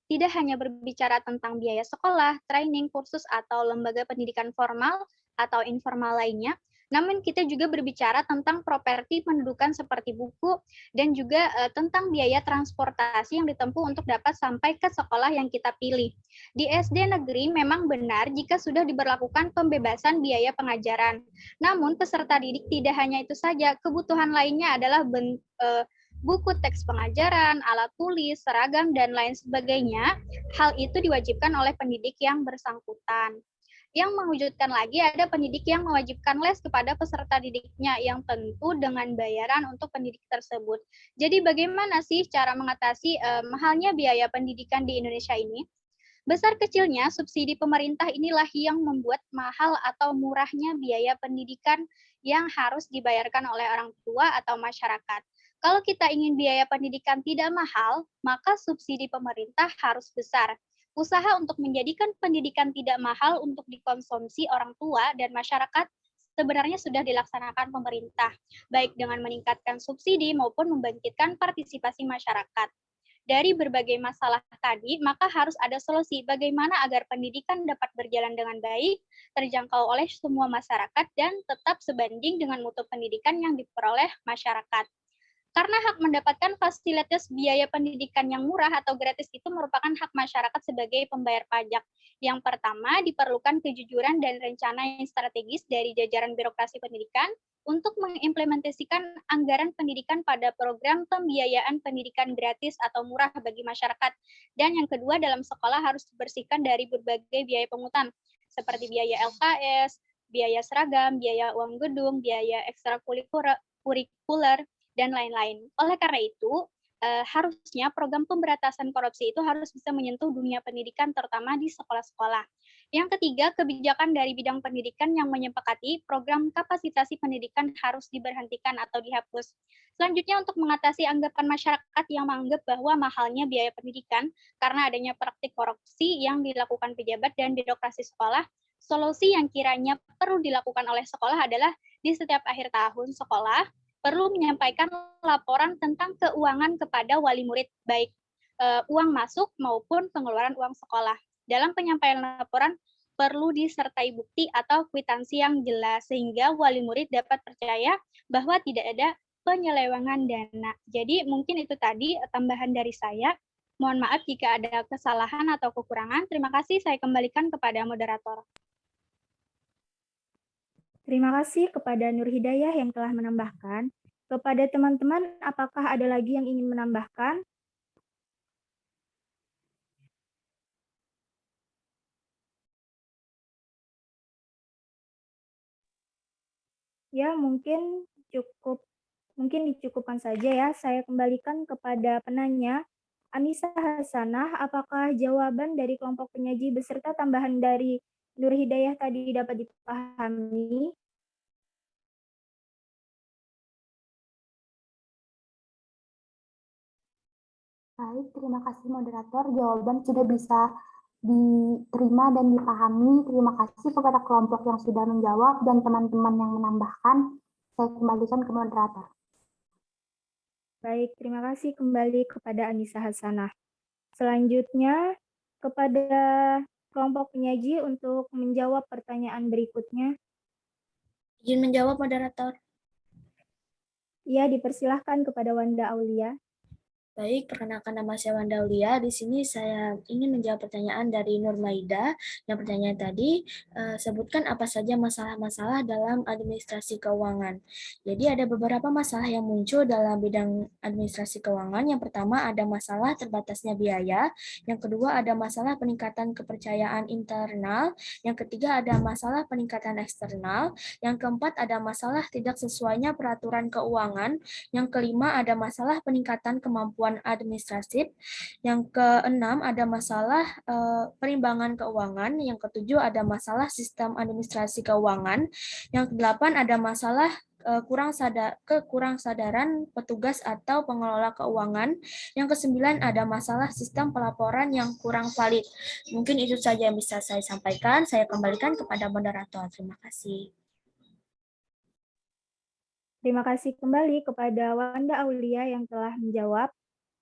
tidak hanya berbicara tentang biaya sekolah, training, kursus, atau lembaga pendidikan formal atau informal lainnya, Namun kita juga berbicara tentang properti pendudukan seperti buku dan juga tentang biaya transportasi yang ditempuh untuk dapat sampai ke sekolah yang kita pilih. Di SD negeri memang benar jika sudah diberlakukan pembebasan biaya pengajaran. Namun peserta didik tidak hanya itu saja, kebutuhan lainnya adalah buku teks pengajaran, alat tulis, seragam, dan lain sebagainya. Hal itu diwajibkan oleh pendidik yang bersangkutan. Yang mewujudkan lagi ada pendidik yang mewajibkan les kepada peserta didiknya yang tentu dengan bayaran untuk pendidik tersebut. Jadi bagaimana sih cara mengatasi mahalnya biaya pendidikan di Indonesia ini? Besar kecilnya subsidi pemerintah inilah yang membuat mahal atau murahnya biaya pendidikan yang harus dibayarkan oleh orang tua atau masyarakat. Kalau kita ingin biaya pendidikan tidak mahal, maka subsidi pemerintah harus besar. Usaha untuk menjadikan pendidikan tidak mahal untuk dikonsumsi orang tua dan masyarakat sebenarnya sudah dilaksanakan pemerintah, baik dengan meningkatkan subsidi maupun membangkitkan partisipasi masyarakat. Dari berbagai masalah tadi, maka harus ada solusi bagaimana agar pendidikan dapat berjalan dengan baik, terjangkau oleh semua masyarakat, dan tetap sebanding dengan mutu pendidikan yang diperoleh masyarakat. Karena hak mendapatkan fasilitas biaya pendidikan yang murah atau gratis itu merupakan hak masyarakat sebagai pembayar pajak. Yang pertama, diperlukan kejujuran dan rencana yang strategis dari jajaran birokrasi pendidikan untuk mengimplementasikan anggaran pendidikan pada program pembiayaan pendidikan gratis atau murah bagi masyarakat. Dan yang kedua, dalam sekolah harus dibersihkan dari berbagai biaya pungutan, seperti biaya LKS, biaya seragam, biaya uang gedung, biaya ekstrakurikuler, dan lain-lain. Oleh karena itu, harusnya program pemberantasan korupsi itu harus bisa menyentuh dunia pendidikan, terutama di sekolah-sekolah. Yang ketiga, kebijakan dari bidang pendidikan yang menyepakati program kapasitasi pendidikan harus diberhentikan atau dihapus. Selanjutnya, untuk mengatasi anggapan masyarakat yang menganggap bahwa mahalnya biaya pendidikan karena adanya praktik korupsi yang dilakukan pejabat dan birokrasi sekolah, solusi yang kiranya perlu dilakukan oleh sekolah adalah di setiap akhir tahun sekolah, perlu menyampaikan laporan tentang keuangan kepada wali murid, baik uang masuk maupun pengeluaran uang sekolah. Dalam penyampaian laporan, perlu disertai bukti atau kwitansi yang jelas, sehingga wali murid dapat percaya bahwa tidak ada penyelewengan dana. Jadi mungkin itu tadi tambahan dari saya. Mohon maaf jika ada kesalahan atau kekurangan. Terima kasih, saya kembalikan kepada moderator. Terima kasih kepada Nur Hidayah yang telah menambahkan. Kepada teman-teman, apakah ada lagi yang ingin menambahkan? Ya, mungkin dicukupkan saja ya. Saya kembalikan kepada penanya. Anissa Hasanah, apakah jawaban dari kelompok penyaji beserta tambahan dari Nur Hidayah tadi dapat dipahami? Baik, terima kasih moderator. Jawaban sudah bisa diterima dan dipahami. Terima kasih kepada kelompok yang sudah menjawab dan teman-teman yang menambahkan. Saya kembalikan ke moderator. Baik, terima kasih kembali kepada Anissa Hasanah. Selanjutnya, kepada kelompok penyaji untuk menjawab pertanyaan berikutnya. Izin menjawab, moderator. Ya, dipersilahkan kepada Wanda Aulia. Baik, perkenalkan nama saya Wanda Aulia. Di sini saya ingin menjawab pertanyaan dari Nur Maida. Yang pertanyaan tadi, sebutkan apa saja masalah-masalah dalam administrasi keuangan. Jadi ada beberapa masalah yang muncul dalam bidang administrasi keuangan. Yang pertama ada masalah terbatasnya biaya. Yang kedua ada masalah peningkatan kepercayaan internal. Yang ketiga ada masalah peningkatan eksternal. Yang keempat ada masalah tidak sesuainya peraturan keuangan. Yang kelima ada masalah peningkatan kemampuan administratif. Yang keenam ada masalah perimbangan keuangan. Yang ketujuh ada masalah sistem administrasi keuangan. Yang kedelapan ada masalah kekurang sadaran petugas atau pengelola keuangan. Yang kesembilan ada masalah sistem pelaporan yang kurang valid. Mungkin itu saja yang bisa saya sampaikan. Saya kembalikan kepada moderator. Terima kasih. Terima kasih kembali kepada Wanda Aulia yang telah menjawab.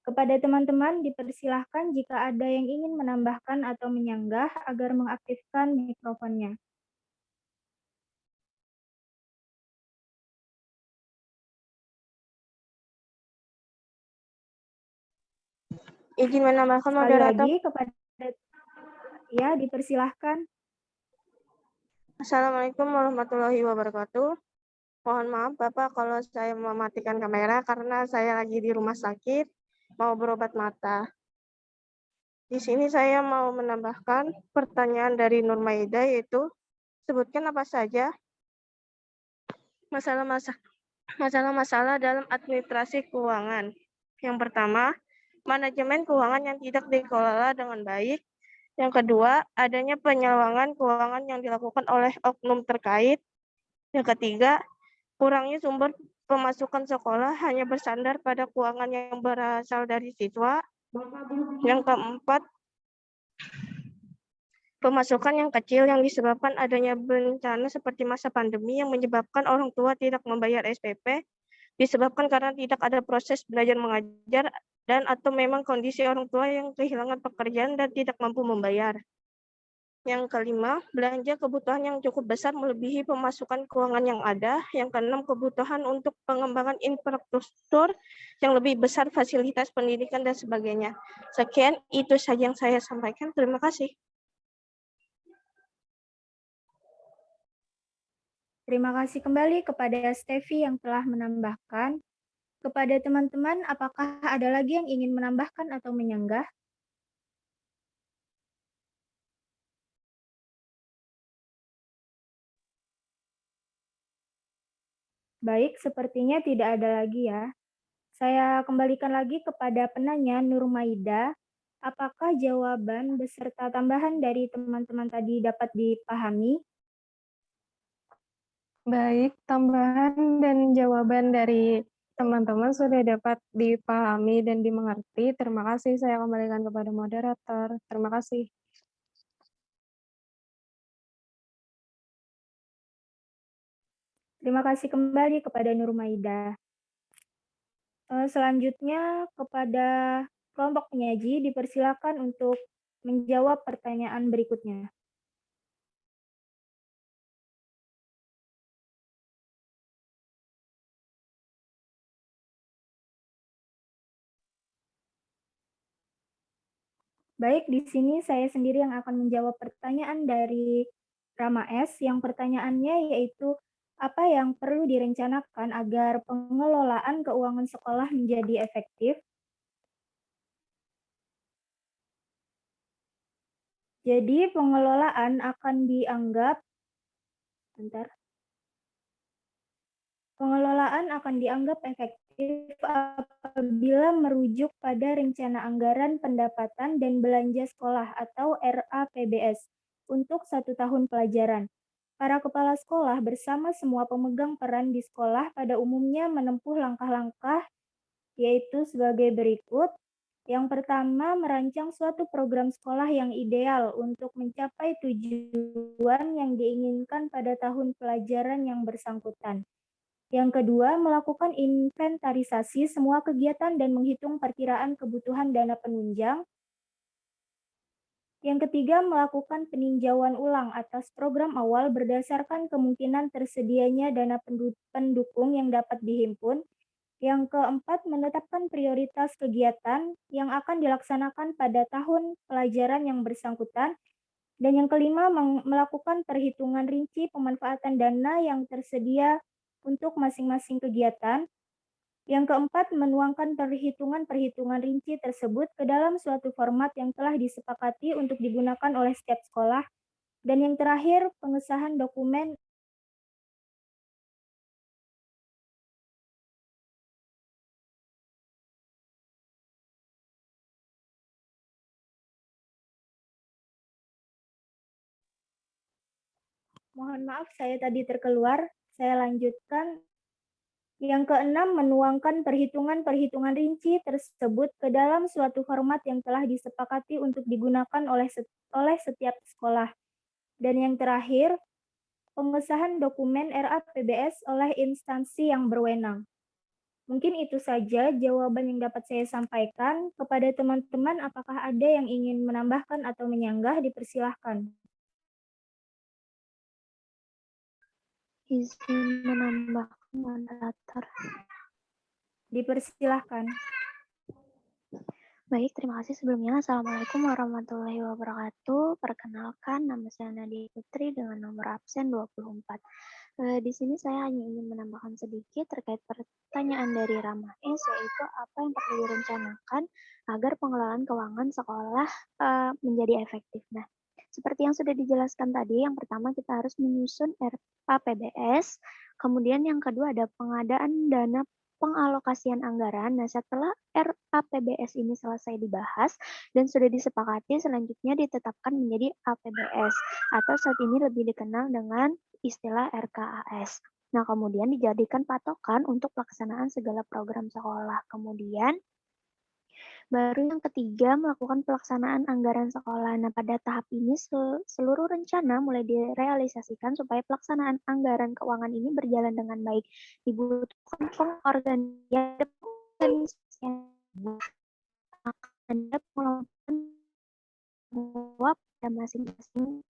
Kepada teman-teman dipersilahkan jika ada yang ingin menambahkan atau menyanggah agar mengaktifkan mikrofonnya. Izin menambahkan Sekali moderator. lagi kepada ya, dipersilahkan. Assalamualaikum warahmatullahi wabarakatuh. Mohon maaf Bapak kalau saya mematikan kamera karena saya lagi di rumah sakit mau berobat mata. Di sini saya mau menambahkan pertanyaan dari Nur Maida, yaitu sebutkan apa saja masalah-masalah dalam administrasi keuangan. Yang pertama, manajemen keuangan yang tidak dikelola dengan baik. Yang kedua, adanya penyelewengan keuangan yang dilakukan oleh oknum terkait. Yang ketiga, kurangnya sumber pemasukan sekolah hanya bersandar pada keuangan yang berasal dari siswa. Yang keempat, pemasukan yang kecil yang disebabkan adanya bencana seperti masa pandemi yang menyebabkan orang tua tidak membayar SPP, disebabkan karena tidak ada proses belajar mengajar dan atau memang kondisi orang tua yang kehilangan pekerjaan dan tidak mampu membayar. Yang kelima, belanja kebutuhan yang cukup besar melebihi pemasukan keuangan yang ada. Yang keenam, kebutuhan untuk pengembangan infrastruktur yang lebih besar, fasilitas pendidikan, dan sebagainya. Sekian, itu saja yang saya sampaikan. Terima kasih. Terima kasih kembali kepada Stevi yang telah menambahkan. Kepada teman-teman, apakah ada lagi yang ingin menambahkan atau menyanggah? Baik, sepertinya tidak ada lagi ya. Saya kembalikan lagi kepada penanya Nur Maida. Apakah jawaban beserta tambahan dari teman-teman tadi dapat dipahami? Baik, tambahan dan jawaban dari teman-teman sudah dapat dipahami dan dimengerti. Terima kasih. Saya kembalikan kepada moderator. Terima kasih. Terima kasih kembali kepada Nur Maida. Selanjutnya kepada kelompok penyaji dipersilakan untuk menjawab pertanyaan berikutnya. Baik, di sini saya sendiri yang akan menjawab pertanyaan dari Rama S. Yang pertanyaannya yaitu, apa yang perlu direncanakan agar pengelolaan keuangan sekolah menjadi efektif? Jadi pengelolaan akan dianggap, pengelolaan akan dianggap efektif apabila merujuk pada rencana anggaran pendapatan dan belanja sekolah atau RAPBS untuk 1 tahun pelajaran. Para kepala sekolah bersama semua pemegang peran di sekolah pada umumnya menempuh langkah-langkah yaitu sebagai berikut. Yang pertama, merancang suatu program sekolah yang ideal untuk mencapai tujuan yang diinginkan pada tahun pelajaran yang bersangkutan. Yang kedua, melakukan inventarisasi semua kegiatan dan menghitung perkiraan kebutuhan dana penunjang. Yang ketiga, melakukan peninjauan ulang atas program awal berdasarkan kemungkinan tersedianya dana pendukung yang dapat dihimpun. Yang keempat, menetapkan prioritas kegiatan yang akan dilaksanakan pada tahun pelajaran yang bersangkutan. Dan yang kelima, melakukan perhitungan rinci pemanfaatan dana yang tersedia untuk masing-masing kegiatan. Yang keempat, menuangkan perhitungan-perhitungan rinci tersebut ke dalam suatu format yang telah disepakati untuk digunakan oleh setiap sekolah. Dan yang terakhir, pengesahan dokumen Mohon maaf, saya tadi terkeluar. Saya lanjutkan. Yang keenam, menuangkan perhitungan-perhitungan rinci tersebut ke dalam suatu format yang telah disepakati untuk digunakan oleh setiap sekolah. Dan yang terakhir, pengesahan dokumen RAPBS oleh instansi yang berwenang. Mungkin itu saja jawaban yang dapat saya sampaikan. Kepada teman-teman, apakah ada yang ingin menambahkan atau menyanggah? Dipersilahkan. Izin menambahkan moderator. Dipersilahkan. Baik, terima kasih sebelumnya. Assalamualaikum warahmatullahi wabarakatuh. Perkenalkan, nama saya Nadia Putri dengan nomor absen 24. Di sini saya hanya ingin menambahkan sedikit terkait pertanyaan dari Rama S, yaitu apa yang perlu direncanakan agar pengelolaan keuangan sekolah menjadi efektif. Nah, seperti yang sudah dijelaskan tadi, yang pertama kita harus menyusun RAPBS, kemudian yang kedua ada pengadaan dana pengalokasian anggaran. Nah, setelah RAPBS ini selesai dibahas dan sudah disepakati, selanjutnya ditetapkan menjadi APBS atau saat ini lebih dikenal dengan istilah RKAS. Nah, kemudian dijadikan patokan untuk pelaksanaan segala program sekolah. Kemudian baru yang ketiga, melakukan pelaksanaan anggaran sekolah. Nah, pada tahap ini seluruh rencana mulai direalisasikan supaya pelaksanaan anggaran keuangan ini berjalan dengan baik. Dibutuhkan pengorganisasian ada pengelolaan pada masing-masing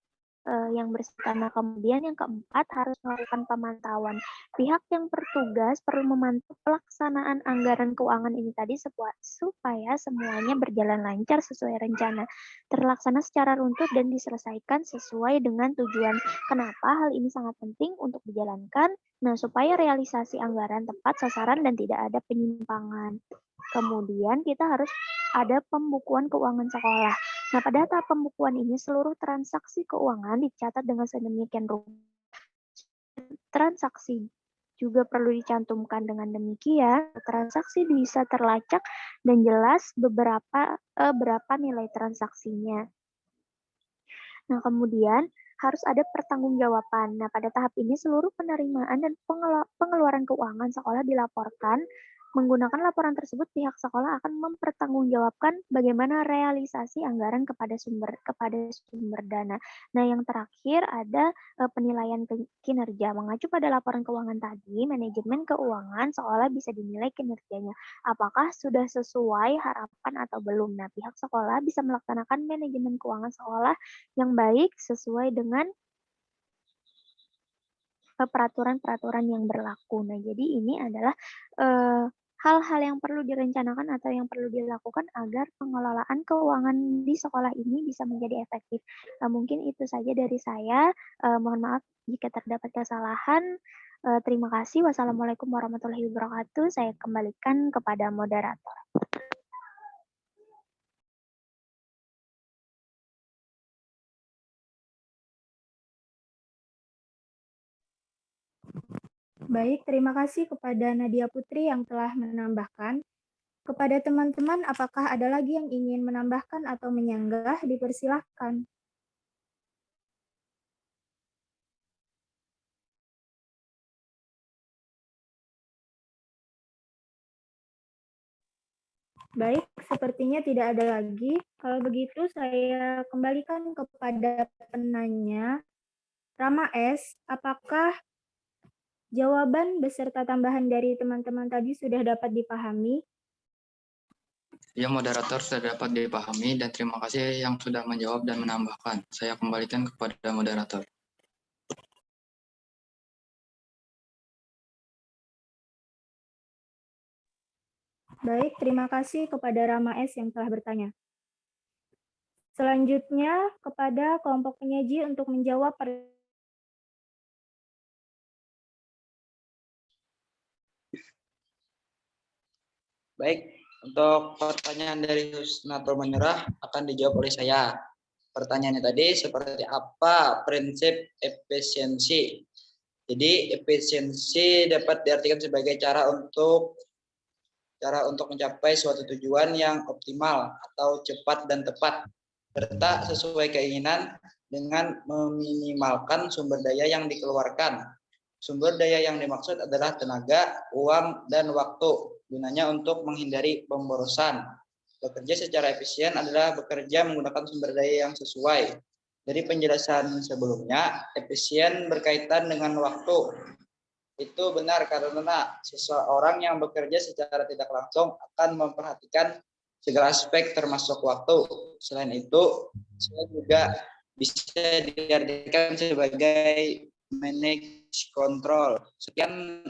yang bersangkutan. Nah, kemudian yang keempat harus melakukan pemantauan. Pihak yang bertugas perlu memantau pelaksanaan anggaran keuangan ini tadi supaya semuanya berjalan lancar sesuai rencana, terlaksana secara runtut dan diselesaikan sesuai dengan tujuan. Kenapa hal ini sangat penting untuk dijalankan? Nah, supaya realisasi anggaran tepat sasaran dan tidak ada penyimpangan. Kemudian kita harus ada pembukuan keuangan sekolah. Nah, pada tahap pembukuan ini seluruh transaksi keuangan dicatat dengan sedemikian rupa. Transaksi juga perlu dicantumkan dengan demikian, transaksi bisa terlacak dan jelas berapa nilai transaksinya. Nah, kemudian harus ada pertanggungjawaban. Nah, pada tahap ini seluruh penerimaan dan pengeluaran keuangan sekolah dilaporkan. Menggunakan laporan tersebut, pihak sekolah akan mempertanggungjawabkan bagaimana realisasi anggaran kepada sumber dana. Nah, yang terakhir ada penilaian kinerja. Mengacu pada laporan keuangan tadi, manajemen keuangan sekolah bisa dinilai kinerjanya. Apakah sudah sesuai harapan atau belum? Nah, pihak sekolah bisa melaksanakan manajemen keuangan sekolah yang baik sesuai dengan peraturan-peraturan yang berlaku. Nah, jadi ini adalah hal-hal yang perlu direncanakan atau yang perlu dilakukan agar pengelolaan keuangan di sekolah ini bisa menjadi efektif. Mungkin itu saja dari saya. Mohon maaf jika terdapat kesalahan. Terima kasih. Wassalamualaikum warahmatullahi wabarakatuh. Saya kembalikan kepada moderator. Baik, terima kasih kepada Nadia Putri yang telah menambahkan. Kepada teman-teman, apakah ada lagi yang ingin menambahkan atau menyanggah? Dipersilahkan. Baik, sepertinya tidak ada lagi. Kalau begitu, saya kembalikan kepada penanya. Rama S, apakah jawaban beserta tambahan dari teman-teman tadi sudah dapat dipahami? Ya, moderator sudah dapat dipahami dan terima kasih yang sudah menjawab dan menambahkan. Saya kembalikan kepada moderator. Baik, terima kasih kepada Rama S yang telah bertanya. Selanjutnya kepada kelompok penyaji untuk menjawab Baik, untuk pertanyaan dari Husnatul Menyerah akan dijawab oleh saya. Pertanyaannya tadi seperti apa prinsip efisiensi? Jadi efisiensi dapat diartikan sebagai cara untuk mencapai suatu tujuan yang optimal atau cepat dan tepat, serta sesuai keinginan dengan meminimalkan sumber daya yang dikeluarkan. Sumber daya yang dimaksud adalah tenaga, uang, dan waktu, gunanya untuk menghindari pemborosan. Bekerja secara efisien adalah bekerja menggunakan sumber daya yang sesuai. Dari penjelasan sebelumnya, efisien berkaitan dengan waktu. Itu benar karena seseorang yang bekerja secara tidak langsung akan memperhatikan segala aspek termasuk waktu. Selain itu, saya juga bisa diartikan sebagai manage control. Sekian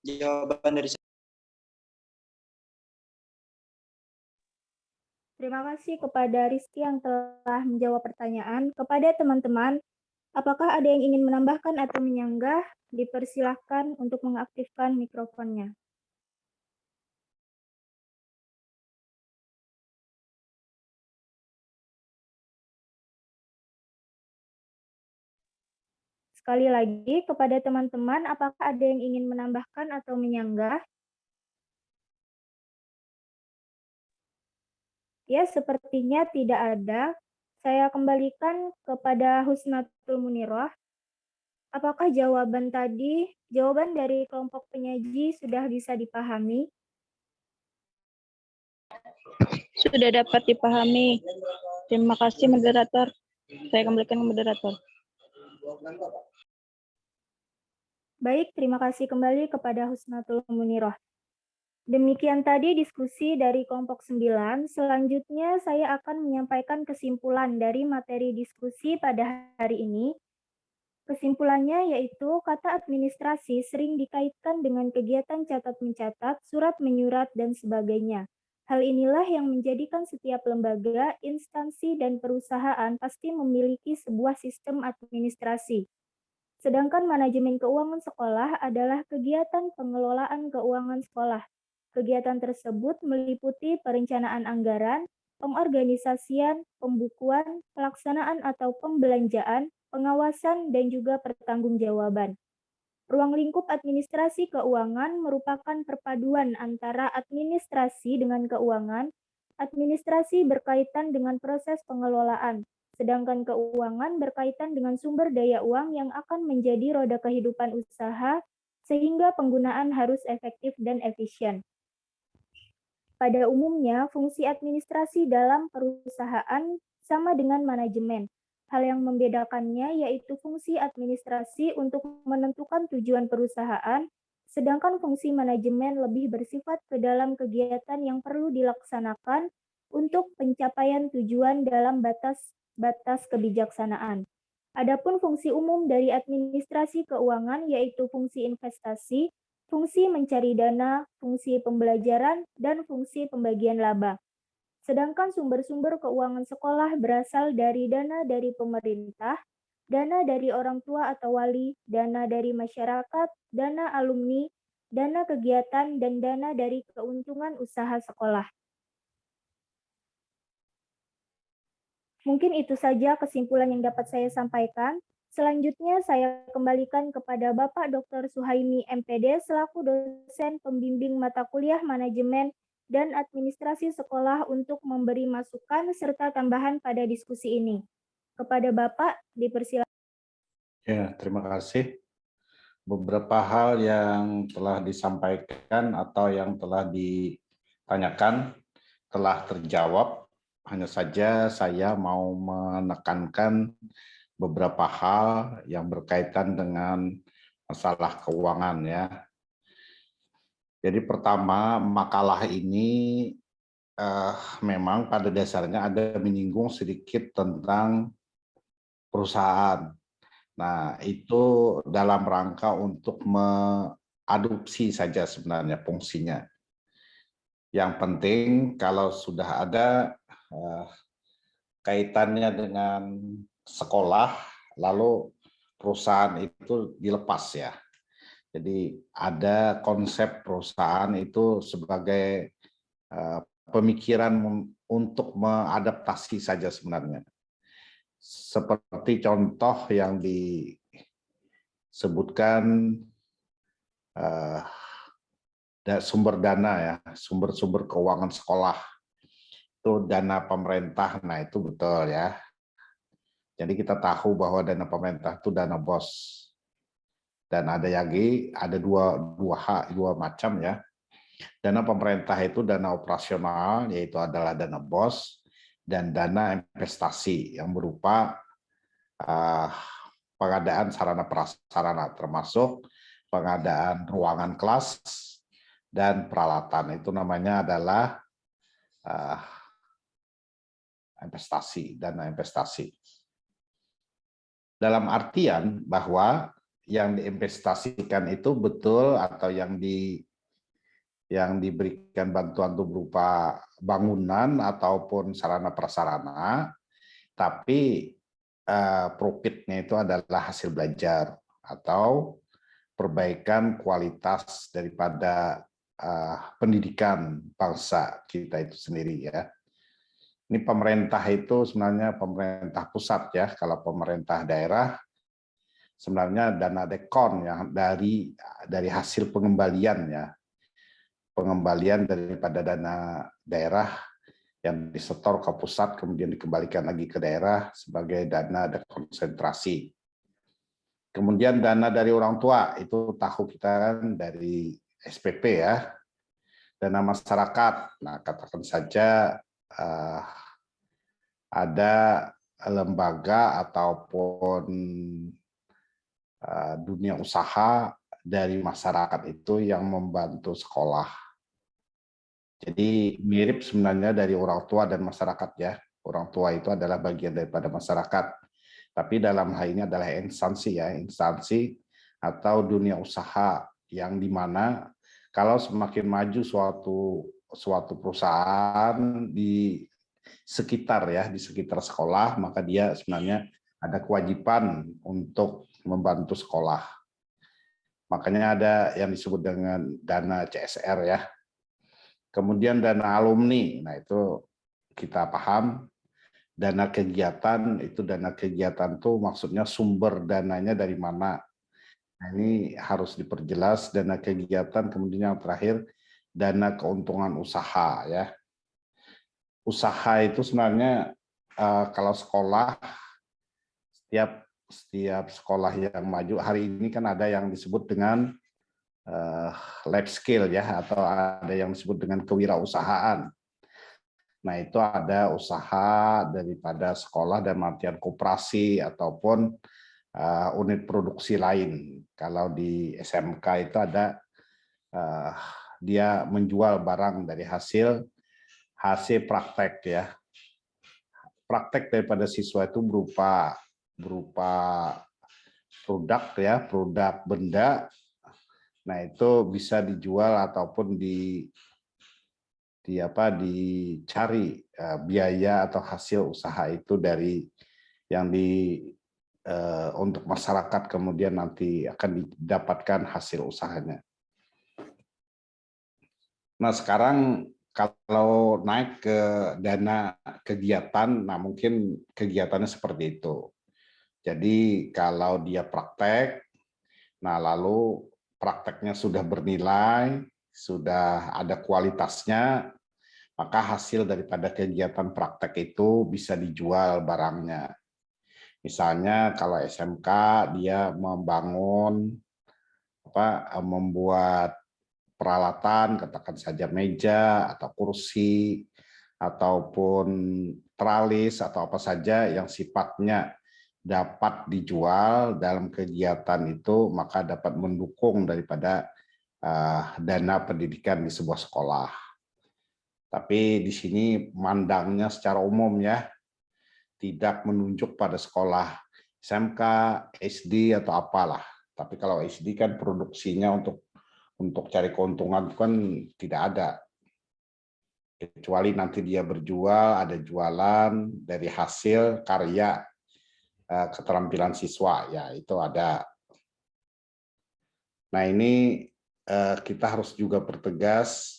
jawaban dari saya. Terima kasih kepada Rizky yang telah menjawab pertanyaan. Kepada teman-teman, apakah ada yang ingin menambahkan atau menyanggah? Dipersilahkan untuk mengaktifkan mikrofonnya. Sekali lagi, kepada teman-teman, apakah ada yang ingin menambahkan atau menyanggah? Ya, sepertinya tidak ada. Saya kembalikan kepada Husnatul Munirah. Apakah jawaban dari kelompok penyaji sudah bisa dipahami? Sudah dapat dipahami. Terima kasih, moderator. Saya kembalikan ke moderator. Baik, terima kasih kembali kepada Husnatul Munirah. Demikian tadi diskusi dari kelompok 9. Selanjutnya saya akan menyampaikan kesimpulan dari materi diskusi pada hari ini. Kesimpulannya yaitu kata administrasi sering dikaitkan dengan kegiatan catat-mencatat, surat-menyurat, dan sebagainya. Hal inilah yang menjadikan setiap lembaga, instansi, dan perusahaan pasti memiliki sebuah sistem administrasi. Sedangkan manajemen keuangan sekolah adalah kegiatan pengelolaan keuangan sekolah. Kegiatan tersebut meliputi perencanaan anggaran, pengorganisasian, pembukuan, pelaksanaan atau pembelanjaan, pengawasan, dan juga pertanggungjawaban. Ruang lingkup administrasi keuangan merupakan perpaduan antara administrasi dengan keuangan. Administrasi berkaitan dengan proses pengelolaan, sedangkan keuangan berkaitan dengan sumber daya uang yang akan menjadi roda kehidupan usaha, sehingga penggunaan harus efektif dan efisien. Pada umumnya, fungsi administrasi dalam perusahaan sama dengan manajemen. Hal yang membedakannya yaitu fungsi administrasi untuk menentukan tujuan perusahaan, sedangkan fungsi manajemen lebih bersifat ke dalam kegiatan yang perlu dilaksanakan untuk pencapaian tujuan dalam batas kebijaksanaan. Adapun fungsi umum dari administrasi keuangan yaitu fungsi investasi, fungsi mencari dana, fungsi pembelajaran, dan fungsi pembagian laba. Sedangkan sumber-sumber keuangan sekolah berasal dari dana dari pemerintah, dana dari orang tua atau wali, dana dari masyarakat, dana alumni, dana kegiatan, dan dana dari keuntungan usaha sekolah. Mungkin itu saja kesimpulan yang dapat saya sampaikan. Selanjutnya saya kembalikan kepada Bapak Dr. Suhaimi MPD selaku dosen pembimbing mata kuliah manajemen dan administrasi sekolah untuk memberi masukan serta tambahan pada diskusi ini. Kepada Bapak, dipersilakan. Ya, terima kasih. Beberapa hal yang telah disampaikan atau yang telah ditanyakan telah terjawab. Hanya saja saya mau menekankan beberapa hal yang berkaitan dengan masalah keuangan ya. Jadi pertama, makalah ini memang pada dasarnya ada menyinggung sedikit tentang perusahaan. Nah, itu dalam rangka untuk mengadopsi saja sebenarnya fungsinya. Yang penting kalau sudah ada kaitannya dengan sekolah, lalu perusahaan itu dilepas ya. Jadi ada konsep perusahaan itu sebagai pemikiran untuk mengadaptasi saja sebenarnya. Seperti contoh yang disebutkan sumber dana ya, sumber-sumber keuangan sekolah. Itu dana pemerintah, nah itu betul ya. Jadi kita tahu bahwa dana pemerintah itu dana BOS. Dan ada lagi, ada dua macam ya. Dana pemerintah itu dana operasional, yaitu adalah dana BOS, dan dana investasi yang berupa pengadaan sarana prasarana, termasuk pengadaan ruangan kelas dan peralatan. Itu namanya adalah investasi, dana investasi. Dalam artian bahwa yang diinvestasikan itu betul atau yang yang diberikan bantuan itu berupa bangunan ataupun sarana prasarana, tapi profitnya itu adalah hasil belajar atau perbaikan kualitas daripada pendidikan bangsa kita itu sendiri ya. Ini pemerintah itu sebenarnya pemerintah pusat ya, kalau pemerintah daerah sebenarnya dana dekon yang dari hasil pengembalian ya. Pengembalian daripada dana daerah yang disetor ke pusat kemudian dikembalikan lagi ke daerah sebagai dana dekonsentrasi. Kemudian dana dari orang tua itu tahu kita kan dari SPP ya. Dana masyarakat, nah katakan saja ada lembaga ataupun dunia usaha dari masyarakat itu yang membantu sekolah. Jadi mirip sebenarnya dari orang tua dan masyarakat ya. Orang tua itu adalah bagian daripada masyarakat. Tapi dalam hal ini adalah instansi ya, instansi atau dunia usaha yang dimana kalau semakin maju suatu perusahaan di sekitar ya, di sekitar sekolah, maka dia sebenarnya ada kewajiban untuk membantu sekolah. Makanya ada yang disebut dengan dana CSR ya. Kemudian dana alumni, nah itu kita paham. Dana kegiatan itu maksudnya sumber dananya dari mana. Nah, ini harus diperjelas dana kegiatan, kemudian yang terakhir dana keuntungan usaha ya. Usaha itu sebenarnya kalau sekolah setiap sekolah yang maju hari ini kan ada yang disebut dengan life skill ya, atau ada yang disebut dengan kewirausahaan. Nah itu ada usaha daripada sekolah dan artian koperasi ataupun unit produksi lain. Kalau di SMK itu ada dia menjual barang dari hasil praktek ya. Praktek daripada siswa itu berupa produk ya, produk benda. Nah, itu bisa dijual ataupun dicari biaya atau hasil usaha itu dari yang untuk masyarakat kemudian nanti akan didapatkan hasil usahanya. Nah, sekarang kalau naik ke dana kegiatan, nah mungkin kegiatannya seperti itu. Jadi kalau dia praktek, nah lalu prakteknya sudah bernilai, sudah ada kualitasnya, maka hasil daripada kegiatan praktek itu bisa dijual barangnya. Misalnya kalau SMK dia membuat peralatan, katakan saja meja atau kursi, ataupun tralis atau apa saja yang sifatnya dapat dijual dalam kegiatan itu, maka dapat mendukung daripada dana pendidikan di sebuah sekolah. Tapi di sini mandangnya secara umum ya, tidak menunjuk pada sekolah SMK, SD atau apalah. Tapi kalau SD kan produksinya untuk cari keuntungan kan tidak ada. Kecuali nanti dia berjual, ada jualan dari hasil karya keterampilan siswa, ya itu ada. Nah ini kita harus juga pertegas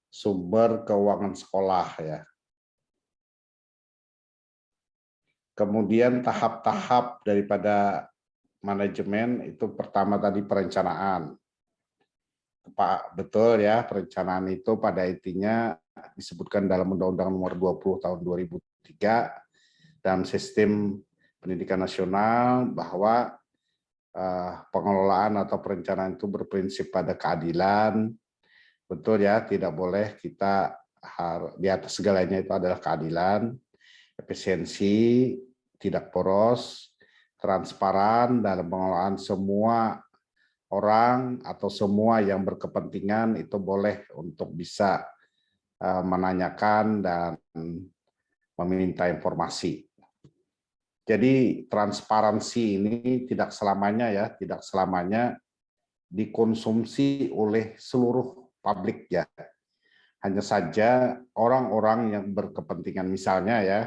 sumber keuangan sekolah ya. Kemudian tahap-tahap daripada manajemen itu pertama tadi perencanaan. Pak, betul ya, perencanaan itu pada intinya disebutkan dalam Undang-Undang Nomor 20 Tahun 2003 dalam sistem pendidikan nasional bahwa pengelolaan atau perencanaan itu berprinsip pada keadilan. Betul ya, tidak boleh kita di atas segalanya itu adalah keadilan, efisiensi, tidak poros, transparan dalam pengelolaan semua orang atau semua yang berkepentingan itu boleh untuk bisa menanyakan dan meminta informasi. Jadi transparansi ini tidak selamanya dikonsumsi oleh seluruh publik ya. Hanya saja orang-orang yang berkepentingan, misalnya ya,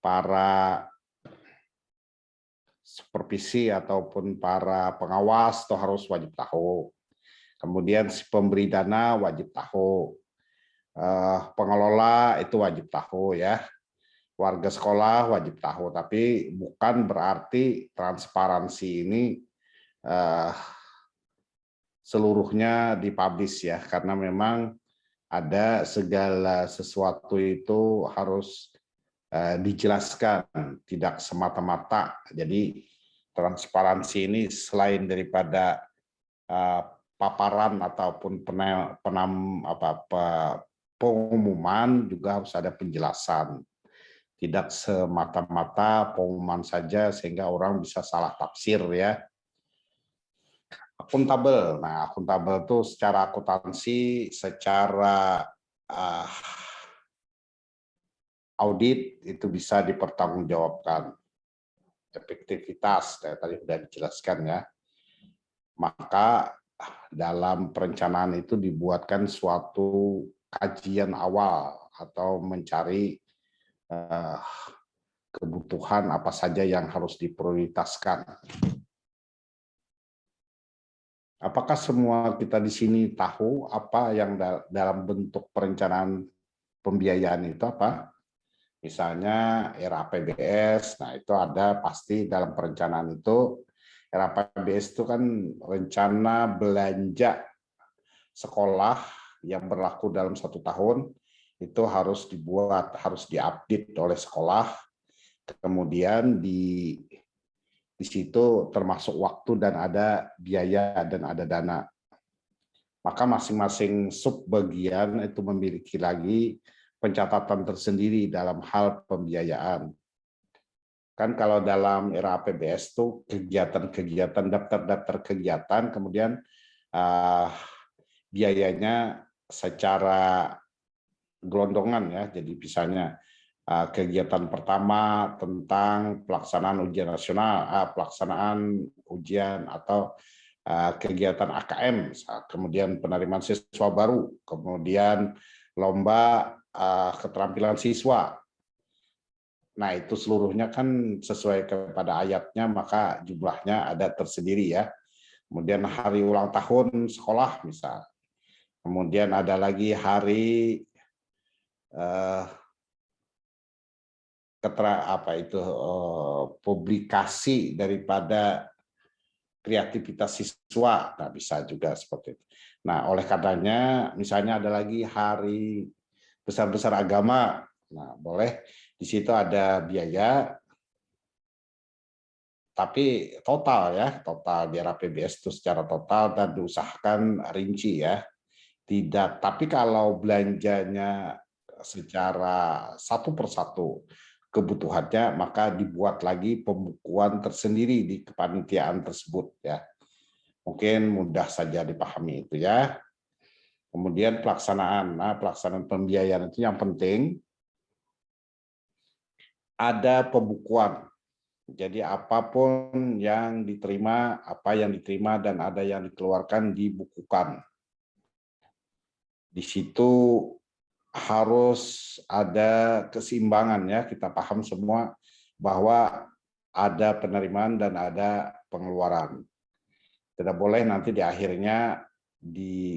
para supervisi ataupun para pengawas itu harus wajib tahu. Kemudian si pemberi dana wajib tahu. Pengelola itu wajib tahu ya. Warga sekolah wajib tahu, tapi bukan berarti transparansi ini seluruhnya dipublish ya, karena memang ada segala sesuatu itu harus dijelaskan, tidak semata-mata. Jadi transparansi ini selain daripada paparan ataupun pengumuman, juga harus ada penjelasan. Tidak semata-mata pengumuman saja sehingga orang bisa salah tafsir ya. Akuntabel. Nah, akuntabel itu secara akuntansi, secara audit itu bisa dipertanggungjawabkan. Efektivitas tadi sudah dijelaskan ya. Maka dalam perencanaan itu dibuatkan suatu kajian awal atau mencari kebutuhan apa saja yang harus diprioritaskan. Apakah semua kita di sini tahu apa yang dalam bentuk perencanaan pembiayaan itu apa? Misalnya RAPBS, nah itu ada pasti dalam perencanaan itu. RAPBS itu kan rencana belanja sekolah yang berlaku dalam 1 tahun, itu harus dibuat, harus diupdate oleh sekolah. Kemudian di situ termasuk waktu dan ada biaya dan ada dana. Maka masing-masing subbagian itu memiliki lagi pencatatan tersendiri dalam hal pembiayaan. Kan kalau dalam era APBS itu kegiatan-kegiatan, daftar-daftar kegiatan, kemudian biayanya secara gelondongan ya. Jadi misalnya kegiatan pertama tentang pelaksanaan ujian nasional, pelaksanaan ujian atau kegiatan AKM, kemudian penerimaan siswa baru, kemudian lomba keterampilan siswa. Nah, itu seluruhnya kan sesuai kepada ayatnya, maka jumlahnya ada tersendiri ya. Kemudian hari ulang tahun sekolah misal. Kemudian ada lagi hari publikasi daripada kreativitas siswa, nah bisa juga seperti itu. Nah, oleh karenanya misalnya ada lagi hari besar-besar agama, nah boleh di situ ada biaya, tapi total ya, total di RAPBS itu secara total dan diusahakan rinci ya. Tidak, tapi kalau belanjanya secara satu persatu kebutuhannya, maka dibuat lagi pembukuan tersendiri di kepanitiaan tersebut ya. Mungkin mudah saja dipahami itu ya. Kemudian pelaksanaan, pelaksanaan pembiayaan itu yang penting ada pembukuan. Jadi apapun yang diterima, apa yang diterima dan ada yang dikeluarkan dibukukan. Di situ harus ada keseimbangan ya, kita paham semua bahwa ada penerimaan dan ada pengeluaran. Tidak boleh nanti di akhirnya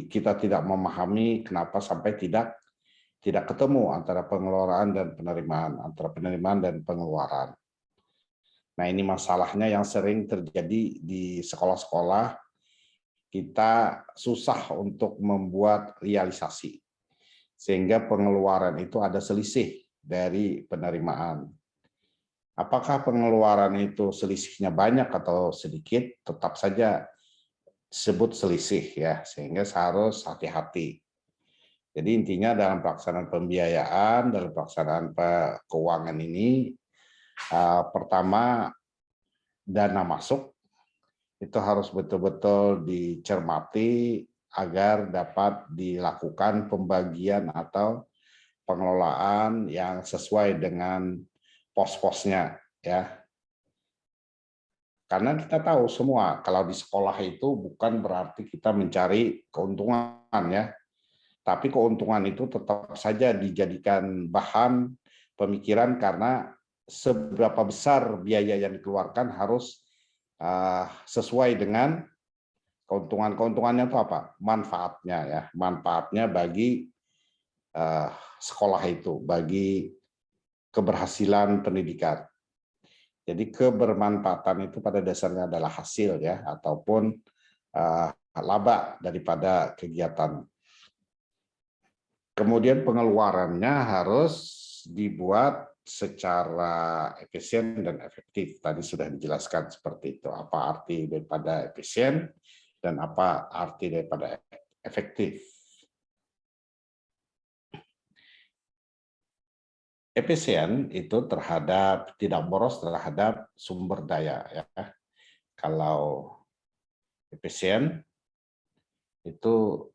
kita tidak memahami kenapa sampai tidak ketemu antara pengeluaran dan penerimaan, antara penerimaan dan pengeluaran. Nah, ini masalahnya yang sering terjadi di sekolah-sekolah. Kita susah untuk membuat realisasi. Sehingga pengeluaran itu ada selisih dari penerimaan. Apakah pengeluaran itu selisihnya banyak atau sedikit, tetap saja disebut selisih ya, sehingga harus hati-hati. Jadi intinya dalam pelaksanaan pembiayaan, dalam pelaksanaan keuangan ini, pertama dana masuk itu harus betul-betul dicermati agar dapat dilakukan pembagian atau pengelolaan yang sesuai dengan pos-posnya ya. Karena kita tahu semua kalau di sekolah itu bukan berarti kita mencari keuntungan ya. Tapi keuntungan itu tetap saja dijadikan bahan pemikiran karena seberapa besar biaya yang dikeluarkan harus sesuai dengan keuntungannya itu apa? Manfaatnya ya, manfaatnya bagi sekolah itu, bagi keberhasilan pendidikan. Jadi kebermanfaatan itu pada dasarnya adalah hasil ya, ataupun laba daripada kegiatan. Kemudian pengeluarannya harus dibuat secara efisien dan efektif. Tadi sudah dijelaskan seperti itu. Apa arti daripada efisien dan apa arti daripada efektif. Efisien itu terhadap tidak boros terhadap sumber daya ya. Kalau efisien itu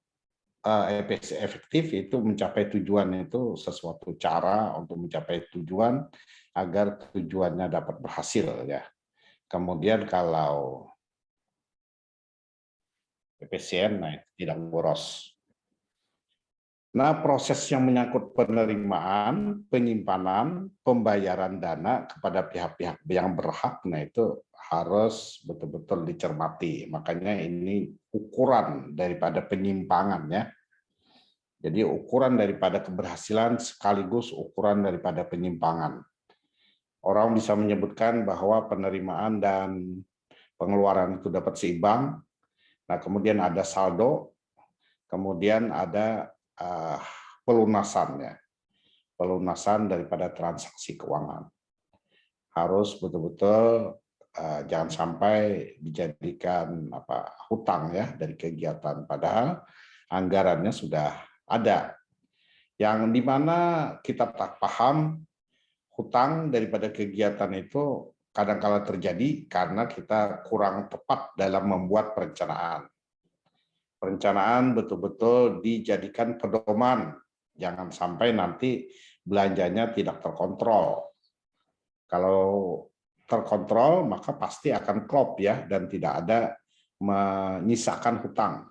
efektif itu mencapai tujuan, itu sesuatu cara untuk mencapai tujuan agar tujuannya dapat berhasil ya. Kemudian kalau efisien, nah tidak boros. Nah, proses yang menyangkut penerimaan, penyimpanan, pembayaran dana kepada pihak-pihak yang berhak, nah itu harus betul-betul dicermati. Makanya ini ukuran daripada penyimpangan ya. Jadi ukuran daripada keberhasilan sekaligus ukuran daripada penyimpangan. Orang bisa menyebutkan bahwa penerimaan dan pengeluaran itu dapat seimbang. Nah, kemudian ada saldo, kemudian ada pelunasannya. Pelunasan daripada transaksi keuangan. Harus betul-betul jangan sampai dijadikan hutang ya dari kegiatan, padahal anggarannya sudah ada, yang dimana kita tak paham hutang daripada kegiatan itu kadang-kala terjadi karena kita kurang tepat dalam membuat perencanaan. Perencanaan betul-betul dijadikan pedoman, jangan sampai nanti belanjanya tidak terkontrol. Kalau terkontrol maka pasti akan klop ya, dan tidak ada menyisakan hutang.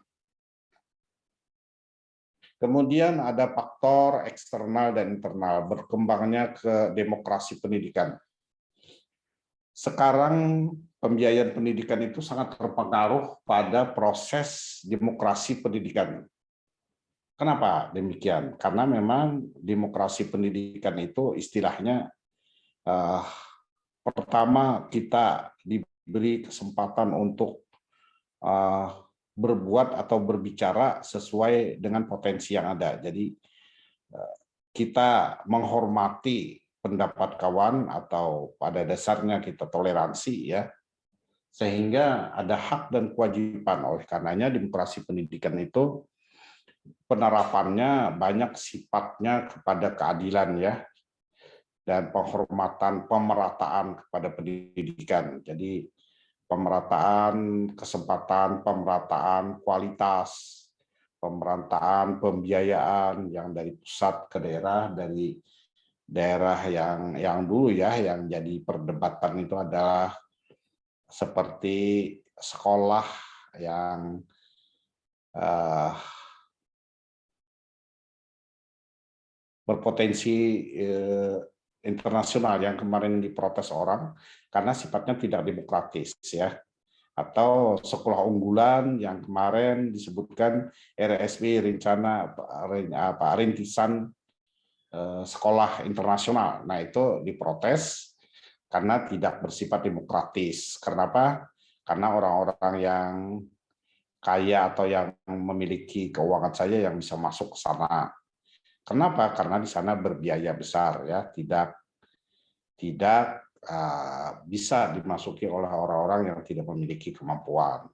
Kemudian ada faktor eksternal dan internal, berkembangnya ke demokrasi pendidikan. Sekarang pembiayaan pendidikan itu sangat terpengaruh pada proses demokrasi pendidikan. Kenapa demikian? Karena memang demokrasi pendidikan itu istilahnya pertama kita diberi kesempatan untuk berbuat atau berbicara sesuai dengan potensi yang ada. Jadi kita menghormati pendapat kawan atau pada dasarnya kita toleransi ya, sehingga ada hak dan kewajiban. Oleh karenanya demokrasi pendidikan itu penerapannya banyak sifatnya kepada keadilan ya, dan penghormatan, pemerataan kepada pendidikan. Jadi pemerataan kesempatan, pemerataan kualitas, pemerataan pembiayaan yang dari pusat ke daerah, dari daerah yang dulu ya, yang jadi perdebatan itu adalah seperti sekolah yang berpotensi internasional yang kemarin diprotes orang karena sifatnya tidak demokratis ya, atau sekolah unggulan yang kemarin disebutkan RSB rintisan sekolah internasional. Nah, itu diprotes karena tidak bersifat demokratis. Kenapa? Karena orang-orang yang kaya atau yang memiliki keuangan saja yang bisa masuk ke sana. Kenapa? Karena di sana berbiaya besar ya, tidak bisa dimasuki oleh orang-orang yang tidak memiliki kemampuan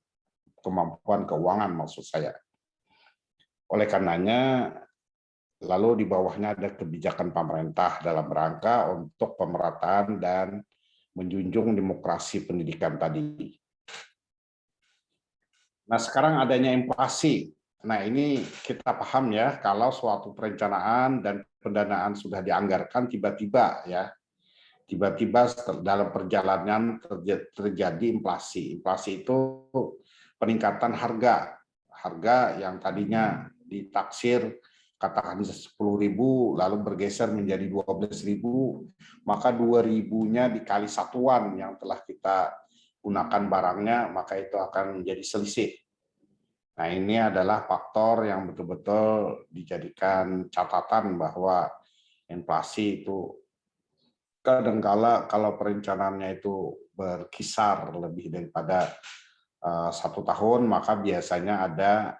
keuangan maksud saya. Oleh karenanya, lalu di bawahnya ada kebijakan pemerintah dalam rangka untuk pemerataan dan menjunjung demokrasi pendidikan tadi. Nah, sekarang adanya inflasi. Nah, ini kita paham ya, kalau suatu perencanaan dan pendanaan sudah dianggarkan, tiba-tiba ya, tiba-tiba dalam perjalanan terjadi inflasi. Inflasi itu peningkatan harga yang tadinya ditaksir katakan 10.000 lalu bergeser menjadi 12.000, maka 2.000-nya dikali satuan yang telah kita gunakan barangnya, maka itu akan menjadi selisih. Nah, ini adalah faktor yang betul-betul dijadikan catatan bahwa inflasi itu kadangkala kalau perencanaannya itu berkisar lebih daripada 1 tahun, maka biasanya ada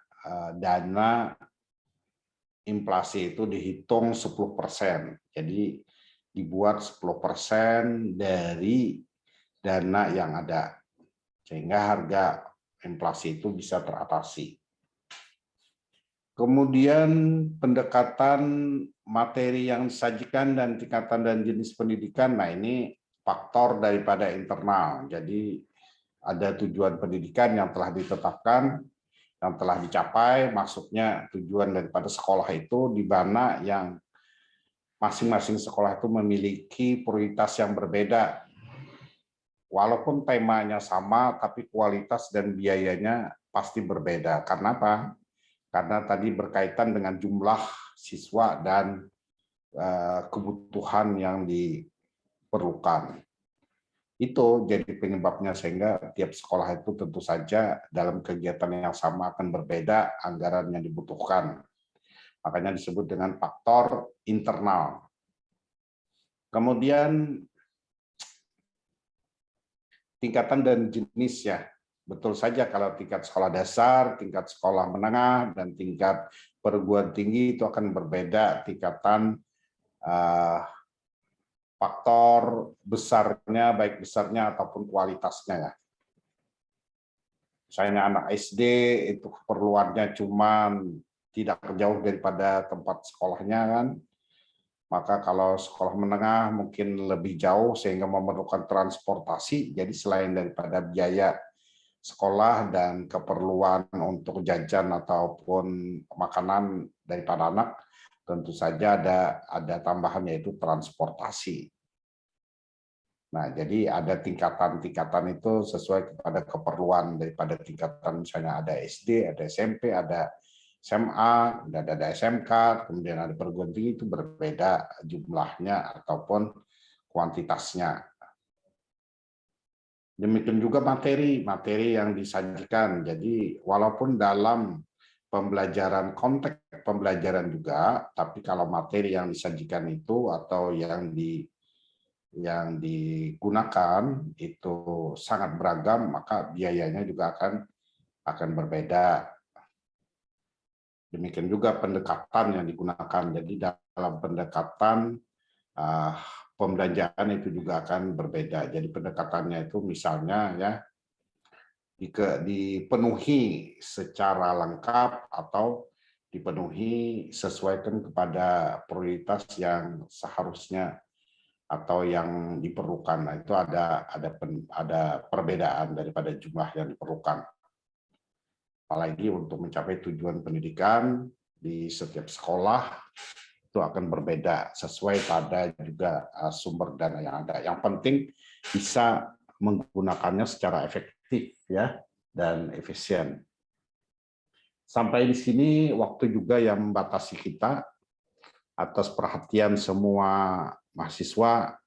dana inflasi itu dihitung 10%. Jadi dibuat 10% dari dana yang ada, sehingga harga inflasi itu bisa teratasi. Kemudian pendekatan materi yang disajikan dan tingkatan dan jenis pendidikan, nah ini faktor daripada internal. Jadi ada tujuan pendidikan yang telah ditetapkan, yang telah dicapai, maksudnya tujuan daripada sekolah itu di mana yang masing-masing sekolah itu memiliki prioritas yang berbeda. Walaupun temanya sama, tapi kualitas dan biayanya pasti berbeda. Karena apa? Karena tadi berkaitan dengan jumlah siswa dan kebutuhan yang diperlukan. Itu jadi penyebabnya, sehingga tiap sekolah itu tentu saja dalam kegiatan yang sama akan berbeda anggaran yang dibutuhkan. Makanya disebut dengan faktor internal. Kemudian tingkatan dan jenis ya. Betul saja kalau tingkat sekolah dasar, tingkat sekolah menengah, dan tingkat perguruan tinggi itu akan berbeda tingkatan faktor besarnya, baik besarnya ataupun kualitasnya ya. Misalnya anak SD itu keperluannya cuman tidak jauh daripada tempat sekolahnya kan. Maka kalau sekolah menengah mungkin lebih jauh sehingga memerlukan transportasi. Jadi selain daripada biaya sekolah dan keperluan untuk jajan ataupun makanan daripada anak, tentu saja ada tambahan yaitu transportasi. Nah, jadi ada tingkatan-tingkatan itu sesuai kepada keperluan daripada tingkatan, misalnya ada SD, ada SMP, ada SMA, ada SMK, kemudian ada perguruan tinggi, itu berbeda jumlahnya ataupun kuantitasnya. Demikian juga materi yang disajikan. Jadi walaupun dalam pembelajaran, konteks pembelajaran juga, tapi kalau materi yang disajikan itu atau yang digunakan itu sangat beragam, maka biayanya juga akan berbeda. Demikian juga pendekatan yang digunakan. Jadi dalam pendekatan pembelanjaan itu juga akan berbeda. Jadi pendekatannya itu misalnya ya dipenuhi secara lengkap atau dipenuhi sesuaikan kepada prioritas yang seharusnya atau yang diperlukan. Nah, itu ada perbedaan daripada jumlah yang diperlukan. Apalagi untuk mencapai tujuan pendidikan di setiap sekolah itu akan berbeda sesuai pada juga sumber dana yang ada. Yang penting bisa menggunakannya secara efektif ya dan efisien. Sampai di sini waktu juga yang membatasi kita. Atas perhatian semua mahasiswa,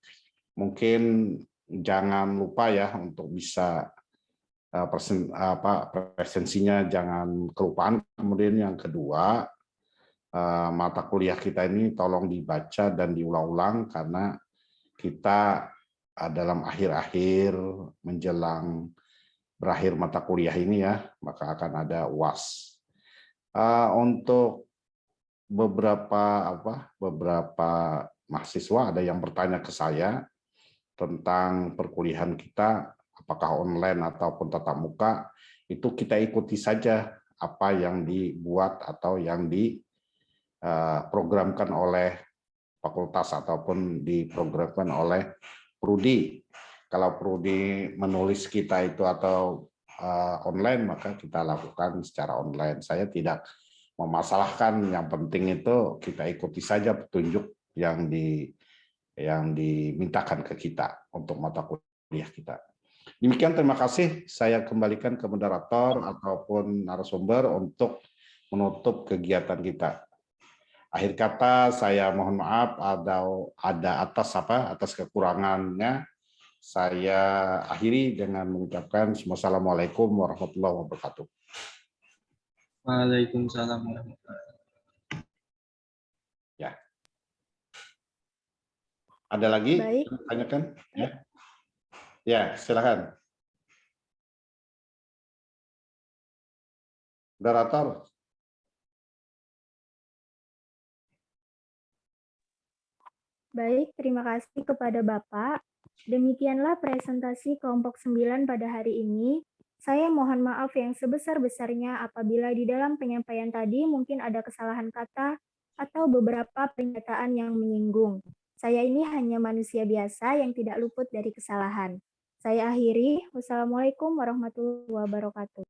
mungkin jangan lupa ya untuk bisa presensinya jangan kelupaan. Kemudian yang kedua, mata kuliah kita ini tolong dibaca dan diulang-ulang karena kita dalam akhir-akhir menjelang berakhir mata kuliah ini ya, maka akan ada UAS. Untuk beberapa mahasiswa ada yang bertanya ke saya tentang perkuliahan kita, apakah online ataupun tatap muka, itu kita ikuti saja apa yang dibuat atau yang diprogramkan oleh fakultas ataupun diprogramkan oleh prodi. Kalau prodi menulis kita itu atau online, maka kita lakukan secara online. Saya tidak memasalahkan, yang penting itu kita ikuti saja petunjuk yang dimintakan ke kita untuk mata kuliah kita. Demikian, terima kasih. Saya kembalikan ke moderator ataupun narasumber untuk menutup kegiatan kita. Akhir kata saya mohon maaf atas kekurangannya. Saya akhiri dengan mengucapkan wassalamualaikum warahmatullahi wabarakatuh. Waalaikumsalam warahmatullahi wabarakatuh. Ya. Ada lagi? Baik. Tanyakan? Ya. Ya, silakan. Moderator. Baik, terima kasih kepada Bapak. Demikianlah presentasi kelompok 9 pada hari ini. Saya mohon maaf yang sebesar-besarnya apabila di dalam penyampaian tadi mungkin ada kesalahan kata atau beberapa pernyataan yang menyinggung. Saya ini hanya manusia biasa yang tidak luput dari kesalahan. Saya akhiri. Wassalamualaikum warahmatullahi wabarakatuh.